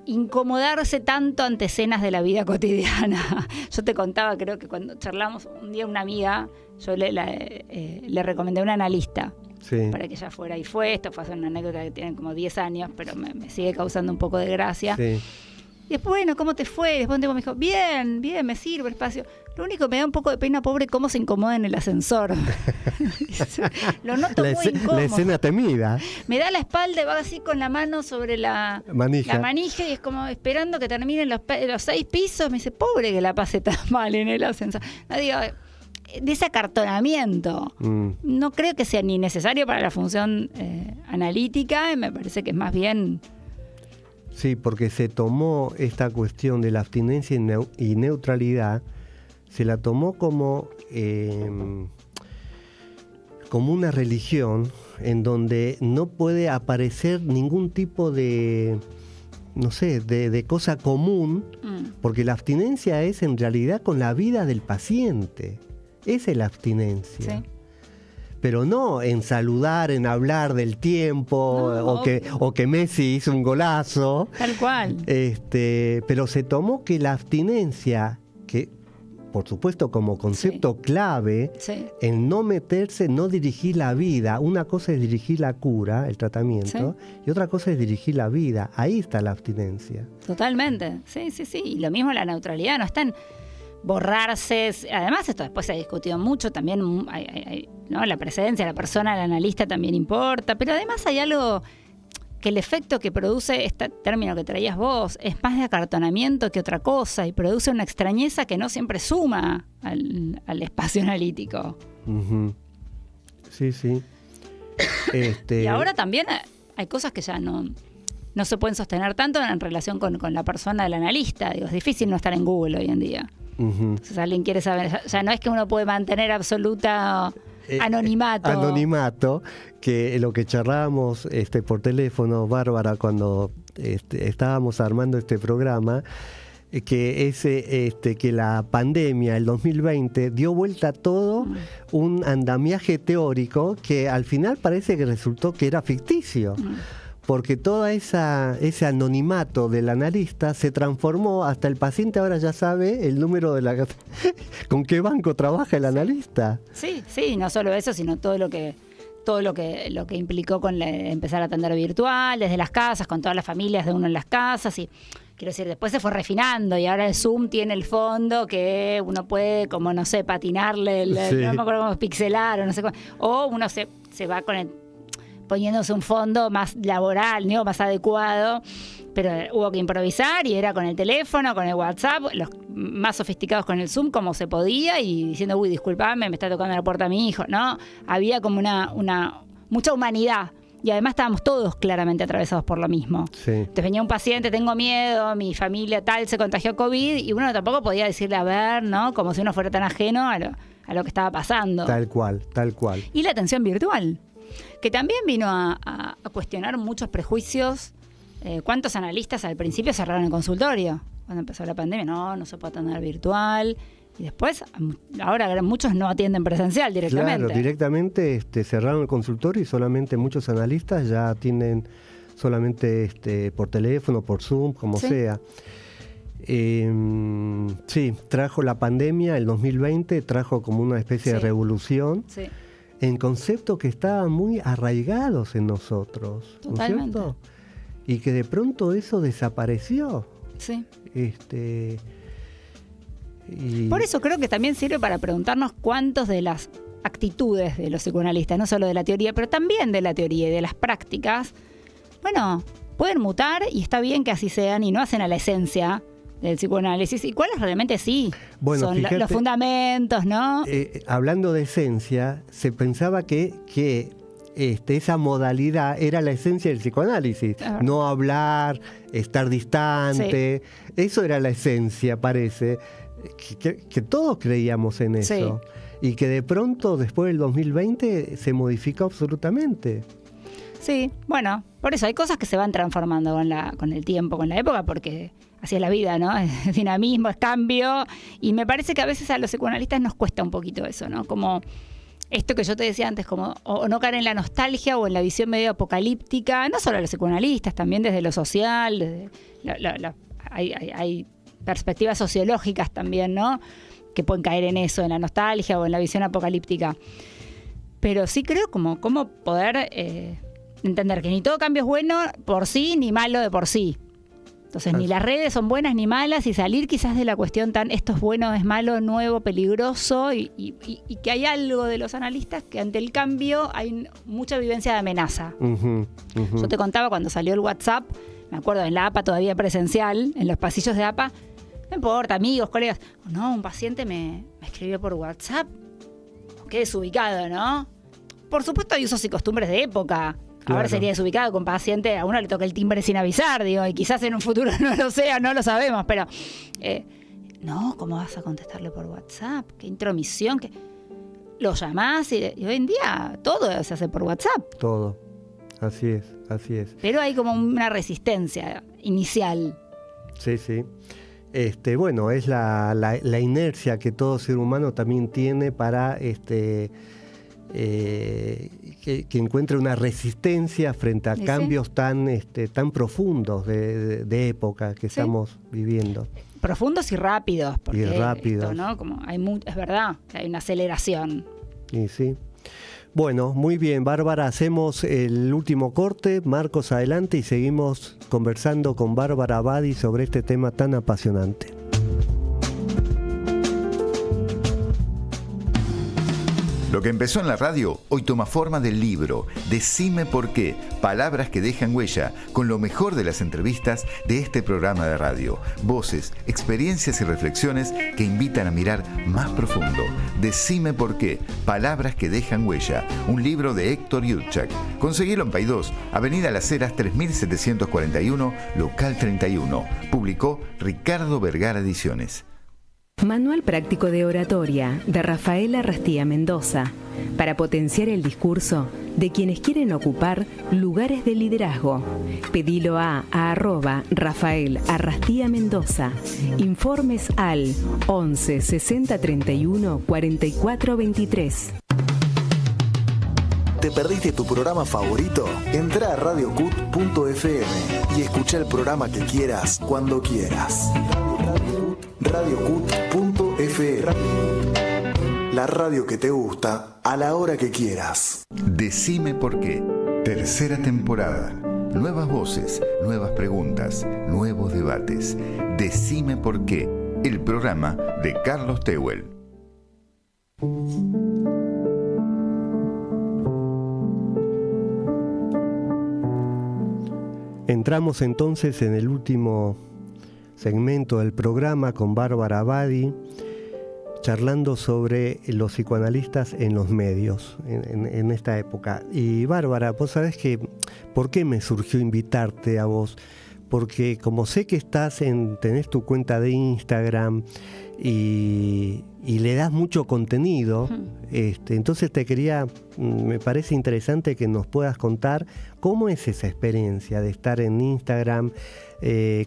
C: incomodarse tanto ante escenas de la vida cotidiana. Yo te contaba, creo que cuando charlamos un día una amiga, yo le recomendé a una analista para que ella fuera y fue. Esto fue una anécdota que tiene como 10 años, pero me sigue causando un poco de gracia. Sí. Y después, bueno, ¿cómo te fue? Después un tiempo me dijo, bien, me sirve el espacio. Lo único que me da un poco de pena, pobre, cómo se incomoda en el ascensor. Lo noto muy incómodo.
B: La escena temida.
C: Me da la espalda y va así con la mano sobre la manija y es como esperando que terminen los 6 pisos. Me dice, pobre que la pase tan mal en el ascensor. No digo, de ese acartonamiento. No creo que sea ni necesario para la función analítica. Me parece que es más bien...
B: Sí, porque se tomó esta cuestión de la abstinencia y neutralidad, se la tomó como una religión en donde no puede aparecer ningún tipo de, no sé, de cosa común, porque la abstinencia es en realidad con la vida del paciente. Esa es la abstinencia. Sí. Pero no en saludar, en hablar del tiempo, o que Messi hizo un golazo.
C: Tal cual.
B: Pero se tomó que la abstinencia, que por supuesto como concepto clave, en no meterse, no dirigir la vida. Una cosa es dirigir la cura, el tratamiento, y otra cosa es dirigir la vida. Ahí está la abstinencia.
C: Totalmente, sí. Y lo mismo la neutralidad, no está en borrarse. Además, esto después se ha discutido mucho, también ¿no? La presencia, la persona, el analista también importa, pero además hay algo que el efecto que produce este término que traías vos es más de acartonamiento que otra cosa y produce una extrañeza que no siempre suma al espacio analítico.
B: Uh-huh. Sí.
C: Y ahora también hay cosas que ya no se pueden sostener tanto en relación con la persona del analista. Digo, es difícil no estar en Google hoy en día. Uh-huh. Si alguien quiere saber, ya no es que uno puede mantener absoluta anonimato.
B: Anonimato, que lo que charlábamos por teléfono, Bárbara, cuando estábamos armando este programa, que la pandemia, el 2020, dio vuelta a todo un andamiaje teórico que al final parece que resultó que era ficticio. Porque todo ese anonimato del analista se transformó, hasta el paciente ahora ya sabe el número con qué banco trabaja el analista.
C: Sí, no solo eso, sino todo lo que implicó con empezar a atender virtual, desde las casas, con todas las familias de uno en las casas. Y quiero decir, después se fue refinando y ahora el Zoom tiene el fondo que uno puede, como no sé, patinarle, no me acuerdo cómo pixelar o no sé cómo. O uno se va poniéndose un fondo más laboral, ¿no? Más adecuado, pero hubo que improvisar y era con el teléfono, con el WhatsApp, los más sofisticados con el Zoom como se podía y diciendo, uy, disculpame, me está tocando la puerta mi hijo, ¿no? Había como mucha humanidad y además estábamos todos claramente atravesados por lo mismo. Sí. Entonces venía un paciente, tengo miedo, mi familia tal se contagió COVID y uno tampoco podía decirle, a ver, ¿no? Como si uno fuera tan ajeno a lo que estaba pasando.
B: Tal cual. Y
C: la atención virtual, que también vino a cuestionar muchos prejuicios. ¿Cuántos analistas al principio cerraron el consultorio? Cuando empezó la pandemia, no se puede atender virtual. Y después, ahora muchos no atienden presencial directamente.
B: Claro, directamente cerraron el consultorio y solamente muchos analistas ya atienden solamente por teléfono, por Zoom, como sea. Sí, trajo la pandemia, el 2020, trajo como una especie de revolución. Sí. En conceptos que estaban muy arraigados en nosotros.
C: Totalmente.
B: ¿No es cierto? Y que de pronto eso desapareció.
C: Sí. Por eso creo que también sirve para preguntarnos cuántos de las actitudes de los psicoanalistas, no solo de la teoría, pero también de la teoría y de las prácticas, pueden mutar y está bien que así sean y no hacen a la esencia del psicoanálisis, y cuáles realmente son fíjate, los fundamentos, ¿no?
B: Hablando de esencia, se pensaba que esa modalidad era la esencia del psicoanálisis. No hablar, estar distante, eso era la esencia, parece, que todos creíamos en eso. Y que de pronto, después del 2020, se modificó absolutamente.
C: Sí, bueno, por eso hay cosas que se van transformando con el tiempo, con la época, porque así es la vida, ¿no? Es dinamismo, es cambio, y me parece que a veces a los psicoanalistas nos cuesta un poquito eso, ¿no? Como esto que yo te decía antes, como o no caer en la nostalgia o en la visión medio apocalíptica, no solo a los psicoanalistas, también desde lo social, hay perspectivas sociológicas también, ¿no? Que pueden caer en eso, en la nostalgia o en la visión apocalíptica. pero sí creo como cómo poder entender que ni todo cambio es bueno por sí, ni malo de por sí. Entonces, ni las redes son buenas ni malas, y salir quizás de la cuestión tan esto es bueno, es malo, nuevo, peligroso, y que hay algo de los analistas que ante el cambio hay mucha vivencia de amenaza. Yo te contaba cuando salió el WhatsApp, me acuerdo en la APA todavía presencial, en los pasillos de APA, no importa, amigos, colegas, no, un paciente me escribió por WhatsApp, qué desubicado, ¿no? Por supuesto hay usos y costumbres de época. Claro. Ahora sería desubicado con paciente, a uno le toca el timbre sin avisar, digo, y quizás en un futuro no lo sea, no lo sabemos, pero no, ¿cómo vas a contestarle por WhatsApp? Qué intromisión, que lo llamás y hoy en día todo se hace por WhatsApp.
B: Todo, así es.
C: Pero hay como una resistencia inicial.
B: Sí. Bueno, es la inercia que todo ser humano también tiene para que encuentre una resistencia frente a cambios tan profundos de época que estamos viviendo.
C: Profundos y rápidos, porque
B: rápidos.
C: Esto, ¿no? Como es verdad que hay una aceleración.
B: Y sí. Bueno, muy bien, Bárbara, hacemos el último corte. Marcos, adelante, y seguimos conversando con Bárbara Abadi sobre este tema tan apasionante.
A: Lo que empezó en la radio hoy toma forma del libro Decime por qué, palabras que dejan huella, con lo mejor de las entrevistas de este programa de radio. Voces, experiencias y reflexiones que invitan a mirar más profundo. Decime por qué, palabras que dejan huella, un libro de Héctor Yurchak. Conseguilo en Paidós, Avenida Las Heras 3741, local 31. Publicó Ricardo Vergara Ediciones.
K: Manual práctico de oratoria de Rafaela Arrastía Mendoza, para potenciar el discurso de quienes quieren ocupar lugares de liderazgo. Pedilo a @Rafael Arrastía Mendoza. Informes al 11 60 31 44 23.
L: ¿Te perdiste tu programa favorito? Entrá a radiocut.fm y escucha el programa que quieras, cuando quieras. radiocut.fm, la radio que te gusta a la hora que quieras.
A: Decime por qué, tercera temporada. Nuevas voces, nuevas preguntas, nuevos debates. Decime por qué, el programa de Carlos Tehuel.
B: Entramos entonces en el último segmento del programa con Bárbara Abadi, charlando sobre los psicoanalistas en los medios en esta época. Y Bárbara, vos sabés que ¿por qué me surgió invitarte a vos? Porque como sé que tenés tu cuenta de Instagram y le das mucho contenido, entonces me parece interesante que nos puedas contar cómo es esa experiencia de estar en Instagram,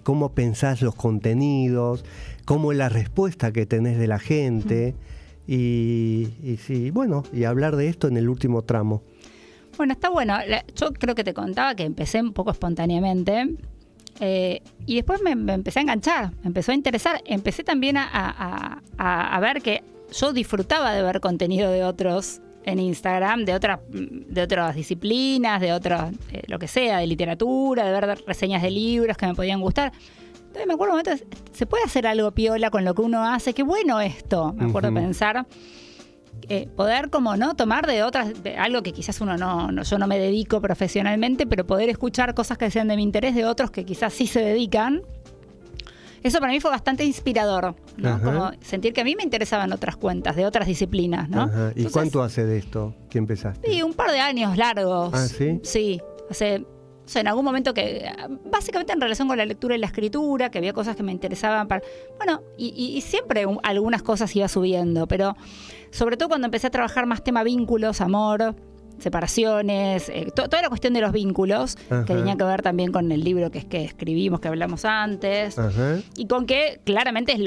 B: cómo pensás los contenidos, cómo es la respuesta que tenés de la gente, y hablar de esto en el último tramo.
C: Bueno, está bueno. Yo creo que te contaba que empecé un poco espontáneamente. Y después me empecé a enganchar, me empezó a interesar. Empecé también a ver que yo disfrutaba de ver contenido de otros en Instagram, de otras disciplinas, de otros, lo que sea, de literatura, de ver reseñas de libros que me podían gustar. Entonces me acuerdo un momento, se puede hacer algo piola con lo que uno hace, qué bueno esto. Me acuerdo pensar, poder como no tomar de algo que quizás yo no me dedico profesionalmente, pero poder escuchar cosas que sean de mi interés de otros que quizás sí se dedican. Eso para mí fue bastante inspirador, ¿no? Como sentir que a mí me interesaban otras cuentas de otras disciplinas, ¿no?
B: ¿Y
C: entonces,
B: cuánto hace de esto que empezaste?
C: Sí, un par de años largos.
B: ¿Ah, sí?
C: Sí, en algún momento que, básicamente en relación con la lectura y la escritura, que había cosas que me interesaban y siempre algunas cosas iba subiendo, pero sobre todo cuando empecé a trabajar más tema vínculos, amor, separaciones, toda la cuestión de los vínculos, que tenía que ver también con el libro que escribimos, que hablamos antes, y con que claramente es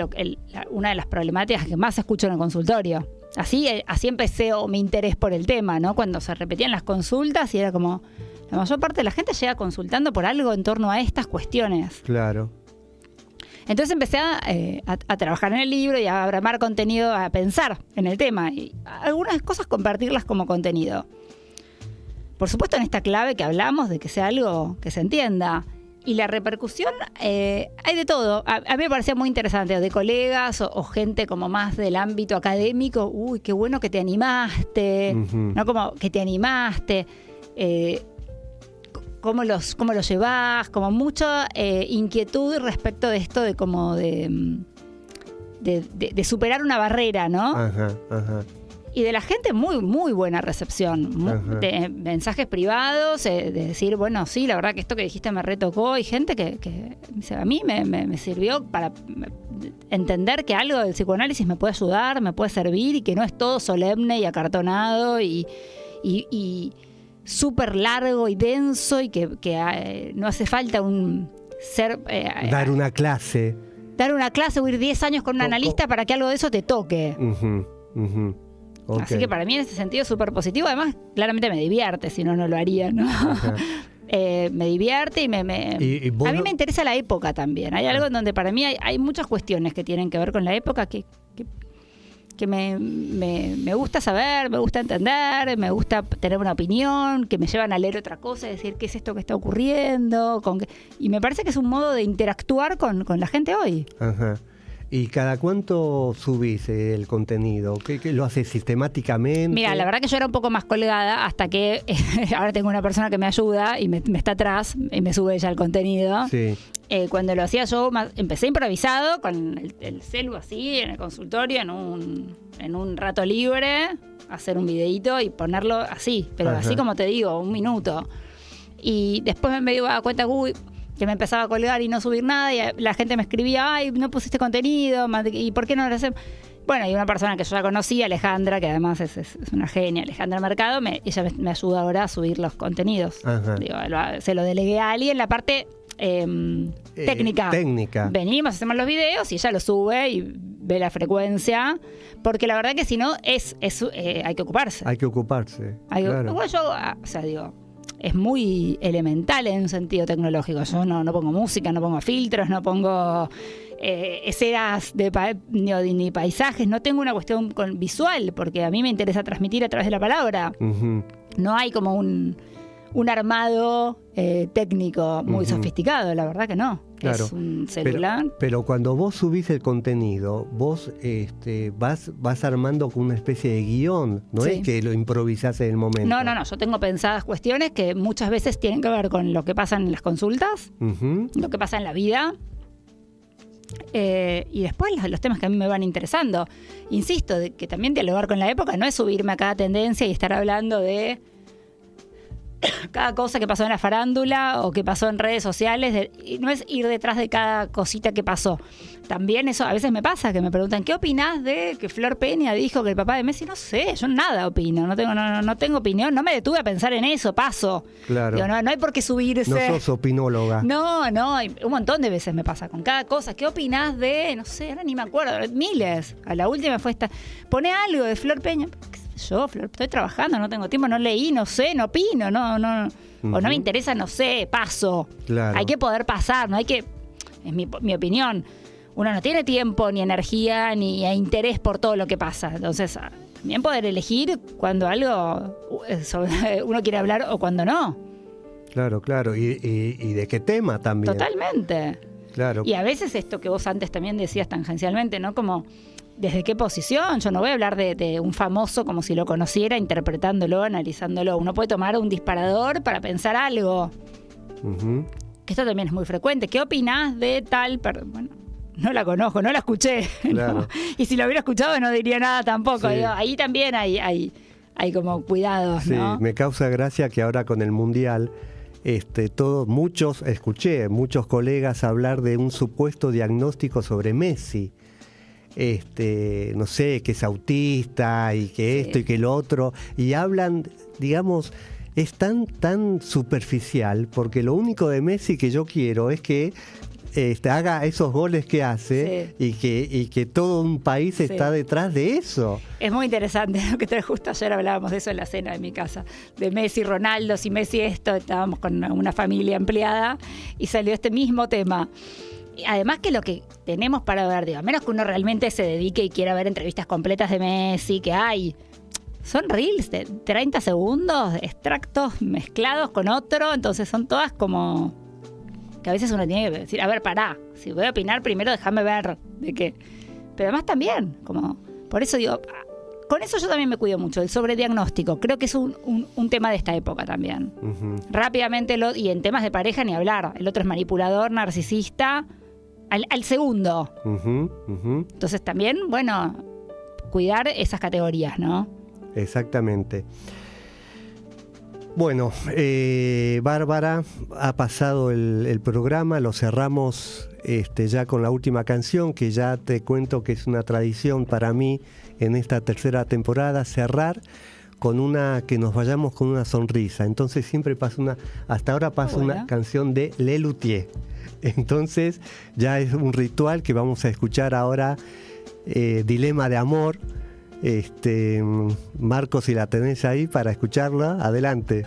C: una de las problemáticas que más escucho en el consultorio. Así empecé mi interés por el tema, ¿no? Cuando se repetían las consultas y era como, la mayor parte de la gente llega consultando por algo en torno a estas cuestiones.
B: Claro.
C: Entonces empecé a trabajar en el libro y a armar contenido, a pensar en el tema. Y algunas cosas compartirlas como contenido. Por supuesto, en esta clave que hablamos de que sea algo que se entienda. Y la repercusión, hay de todo. A mí me parecía muy interesante, de colegas o gente como más del ámbito académico. Uy, qué bueno que te animaste, ¿no? Como que te animaste. ¿Cómo los llevás? Como mucha inquietud respecto de esto de como de superar una barrera, ¿no? Ajá. Y de la gente muy, muy buena recepción. De mensajes privados, de decir, bueno, sí, la verdad que esto que dijiste me retocó. Y gente que a mí me sirvió para entender que algo del psicoanálisis me puede ayudar, me puede servir y que no es todo solemne y acartonado y súper largo y denso y que no hace falta
B: dar una clase.
C: Dar una clase o ir 10 años con un analista para que algo de eso te toque. Okay. Así que para mí en ese sentido es súper positivo. Además, claramente me divierte, si no, no lo haría, ¿no? Me divierte y a mí me interesa la época también. Hay algo en donde para mí hay muchas cuestiones que tienen que ver con la época que me gusta saber, me gusta entender, me gusta tener una opinión, que me llevan a leer otra cosa, decir qué es esto que está ocurriendo. Y me parece que es un modo de interactuar con la gente hoy.
B: Ajá. ¿Y cada cuánto subís el contenido? ¿Qué lo haces sistemáticamente?
C: Mira, la verdad que yo era un poco más colgada hasta que ahora tengo una persona que me ayuda y me está atrás y me sube ella el contenido. Sí. Cuando lo hacía yo, empecé improvisado con el celu así, en el consultorio, en un rato libre, hacer un videíto y ponerlo así, pero así como te digo, 1 minuto. Y después me iba a cuenta, que me empezaba a colgar y no subir nada, y la gente me escribía, ay, no pusiste contenido, ¿y por qué no lo hacemos? Bueno, y una persona que yo ya conocía, Alejandra, que además es una genia, Alejandra Mercado, ella me ayuda ahora a subir los contenidos. Digo, se lo delegué a alguien la parte técnica. Venimos, hacemos los videos y ella lo sube y ve la frecuencia, porque la verdad que si no, hay que ocuparse.
B: Claro.
C: Bueno, yo, es muy elemental en un sentido tecnológico. Yo no pongo música, no pongo filtros, no pongo escenas ni paisajes, no tengo una cuestión visual, porque a mí me interesa transmitir a través de la palabra. No hay como un armado técnico muy sofisticado, la verdad que no. Claro. Es un celular.
B: Pero cuando vos subís el contenido, vos vas armando con una especie de guión, no es que lo improvisás en el momento.
C: No, yo tengo pensadas cuestiones que muchas veces tienen que ver con lo que pasa en las consultas, lo que pasa en la vida, y después los temas que a mí me van interesando. Insisto, de que también dialogar con la época no es subirme a cada tendencia y estar hablando de cada cosa que pasó en la farándula o que pasó en redes sociales, no es ir detrás de cada cosita que pasó. También eso a veces me pasa, que me preguntan, ¿qué opinás de que Flor Peña dijo que el papá de Messi? No sé, yo nada opino, no tengo opinión, no me detuve a pensar en eso, paso. Claro. Digo, no hay por qué subirse.
B: No sos opinóloga.
C: No, un montón de veces me pasa con cada cosa. ¿Qué opinás de, no sé, ahora ni me acuerdo, miles? A la última fue esta, pone algo de Flor Peña. Yo, Flor, estoy trabajando, no tengo tiempo, no leí, no sé, no opino, o no me interesa, no sé, paso. Claro. Hay que poder pasar, no hay que, es mi opinión, uno no tiene tiempo, ni energía, ni interés por todo lo que pasa. Entonces, también poder elegir cuando algo uno quiere hablar o cuando no.
B: Claro, y de qué tema también.
C: Totalmente.
B: Claro.
C: Y a veces esto que vos antes también decías tangencialmente, ¿no? Como, ¿desde qué posición? Yo no voy a hablar de un famoso como si lo conociera, interpretándolo, analizándolo. Uno puede tomar un disparador para pensar algo. Que esto también es muy frecuente. ¿Qué opinás de tal? Bueno, no la conozco, no la escuché. Claro. ¿No? Y si lo hubiera escuchado no diría nada tampoco. Sí. Digo, ahí también hay como cuidados, ¿no?
B: Sí, me causa gracia que ahora con el Mundial escuché muchos colegas hablar de un supuesto diagnóstico sobre Messi. No sé, que es autista y que esto y que lo otro, y hablan, digamos, es tan superficial, porque lo único de Messi que yo quiero es que haga esos goles que hace, y que todo un país está detrás de eso.
C: Es muy interesante lo que justo ayer hablábamos de eso en la cena de mi casa, de Messi, Ronaldo, si Messi estábamos con una familia ampliada y salió este mismo tema. además que lo que tenemos para ver, digo, a menos que uno realmente se dedique y quiera ver entrevistas completas de Messi, que hay, son reels de 30 segundos, extractos mezclados con otro, entonces son todas como que a veces uno tiene que decir, a ver, pará, si voy a opinar primero déjame ver de qué. Pero además también, como, por eso digo, con eso yo también me cuido mucho, el sobrediagnóstico. Creo que es un tema de esta época también. Rápidamente, y en temas de pareja ni hablar. El otro es manipulador, narcisista, al segundo. Entonces también, bueno, cuidar esas categorías, ¿no?
B: Exactamente. Bueno, Bárbara, ha pasado el programa, lo cerramos ya con la última canción, que ya te cuento que es una tradición para mí en esta tercera temporada, cerrar con que nos vayamos con una sonrisa. Entonces siempre pasa hasta ahora pasa una canción de Lelutier. Entonces ya es un ritual que vamos a escuchar ahora, Dilema de Amor. Marcos, si la tenés ahí para escucharla, adelante.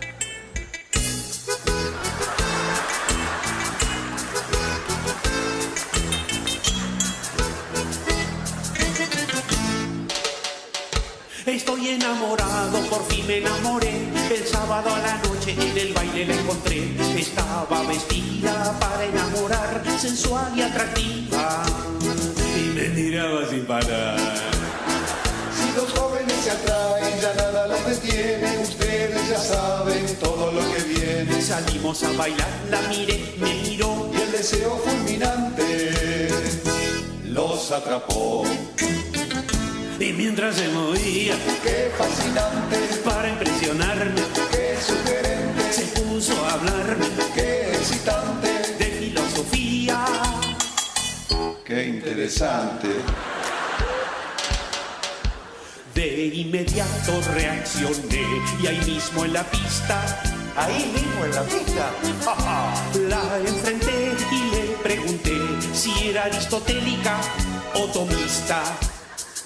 M: Estoy enamorado, por fin me enamoré. El sábado a la noche en el baile la encontré. Estaba vestida para enamorar, sensual y atractiva, y me miraba sin parar.
N: Si los jóvenes se atraen, ya nada los detiene. Ustedes ya saben todo lo que viene.
M: Salimos a bailar, la miré, me miró,
N: y el deseo fulminante los atrapó.
M: Y mientras se movía,
N: qué fascinante,
M: para impresionarme,
N: qué sugerente,
M: se puso a hablarme,
N: qué excitante,
M: de filosofía,
N: qué interesante.
M: De inmediato reaccioné, y ahí mismo en la pista, la enfrenté y le pregunté si era aristotélica o tomista.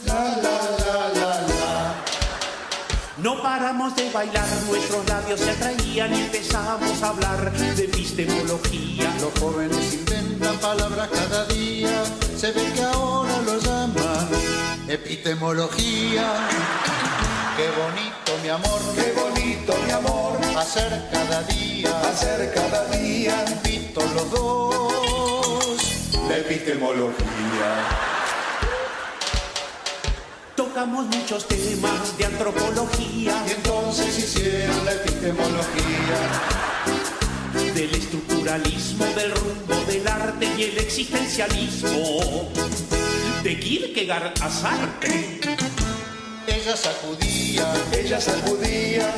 N: La, la, la, la, la.
M: No paramos de bailar, nuestros labios se atraían y empezamos a hablar de epistemología.
N: Los jóvenes inventan palabras cada día, se ve que ahora lo llaman epistemología. Qué bonito mi amor, qué bonito mi amor, hacer cada día, invito los dos, la epistemología.
M: Tocamos muchos temas de antropología,
N: y entonces hicieron la epistemología.
M: Del estructuralismo, del rumbo del arte y el existencialismo, de Kierkegaard a Sartre.
N: Ella sacudía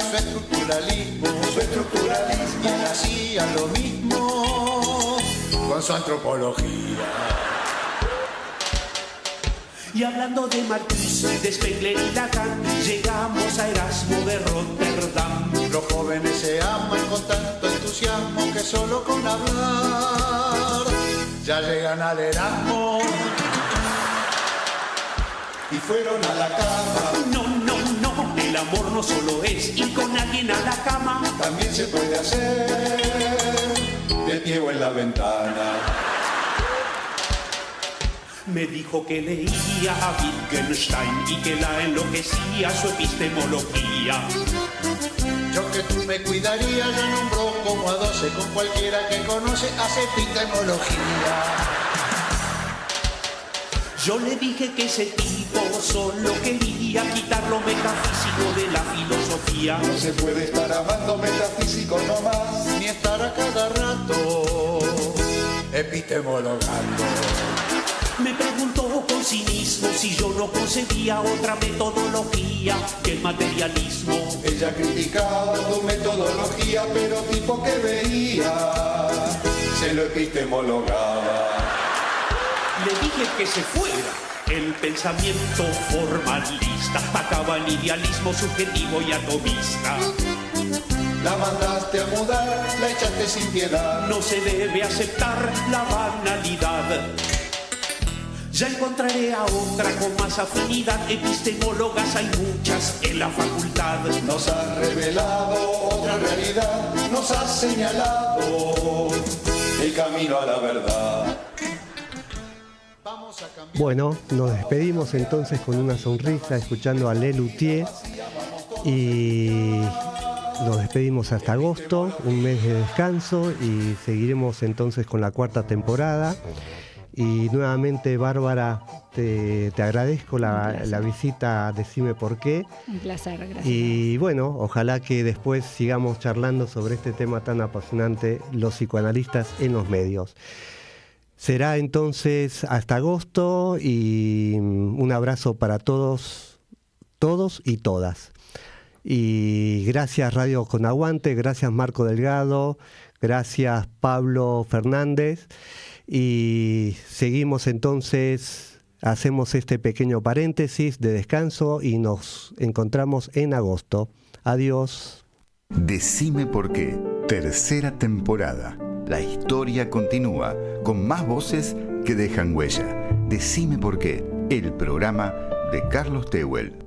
N: su estructuralismo, y él hacía lo mismo con su antropología.
M: Y hablando de Marcuse, de Spengler y Lacan, llegamos a Erasmo de Rotterdam.
N: Los jóvenes se aman con tanto entusiasmo que solo con hablar ya llegan al Erasmo. Y fueron a la cama.
M: No, el amor no solo es ir con alguien a la cama.
N: También se puede hacer de pie o en la ventana.
M: Me dijo que leía a Wittgenstein y que la enloquecía su epistemología.
N: Yo que tú me cuidaría, yo nombro como a 12 con cualquiera que conoce hace epistemología.
M: Yo le dije que ese tipo solo quería quitar lo metafísico de la filosofía.
N: No se puede estar amando metafísico nomás, ni estar a cada rato epistemologando.
M: Me preguntó con cinismo si yo no concebía otra metodología que el materialismo.
N: Ella criticaba tu metodología, pero tipo que veía se lo epistemologaba.
M: Le dije que se fuera el pensamiento formalista, atacaba el idealismo subjetivo y atomista.
N: La mandaste a mudar, la echaste sin piedad.
M: No se debe aceptar la banalidad. Ya encontraré a otra con más afinidad. Epistemólogas hay muchas en la facultad.
N: Nos has revelado otra realidad, nos has señalado el camino a la verdad.
B: Bueno, nos despedimos entonces con una sonrisa escuchando a Lelutier y nos despedimos hasta agosto, un mes de descanso y seguiremos entonces con la 4ª temporada. Y nuevamente, Bárbara, te agradezco la visita, decime por qué.
C: Un placer, gracias.
B: Y bueno, ojalá que después sigamos charlando sobre este tema tan apasionante, los psicoanalistas en los medios. Será entonces hasta agosto y un abrazo para todos y todas. Y gracias Radio Con Aguante, gracias Marco Delgado, gracias Pablo Fernández. Y seguimos entonces, hacemos este pequeño paréntesis de descanso y nos encontramos en agosto. Adiós.
A: Decime por qué, 3ª temporada. La historia continúa con más voces que dejan huella. Decime por qué, el programa de Carlos Tehuel.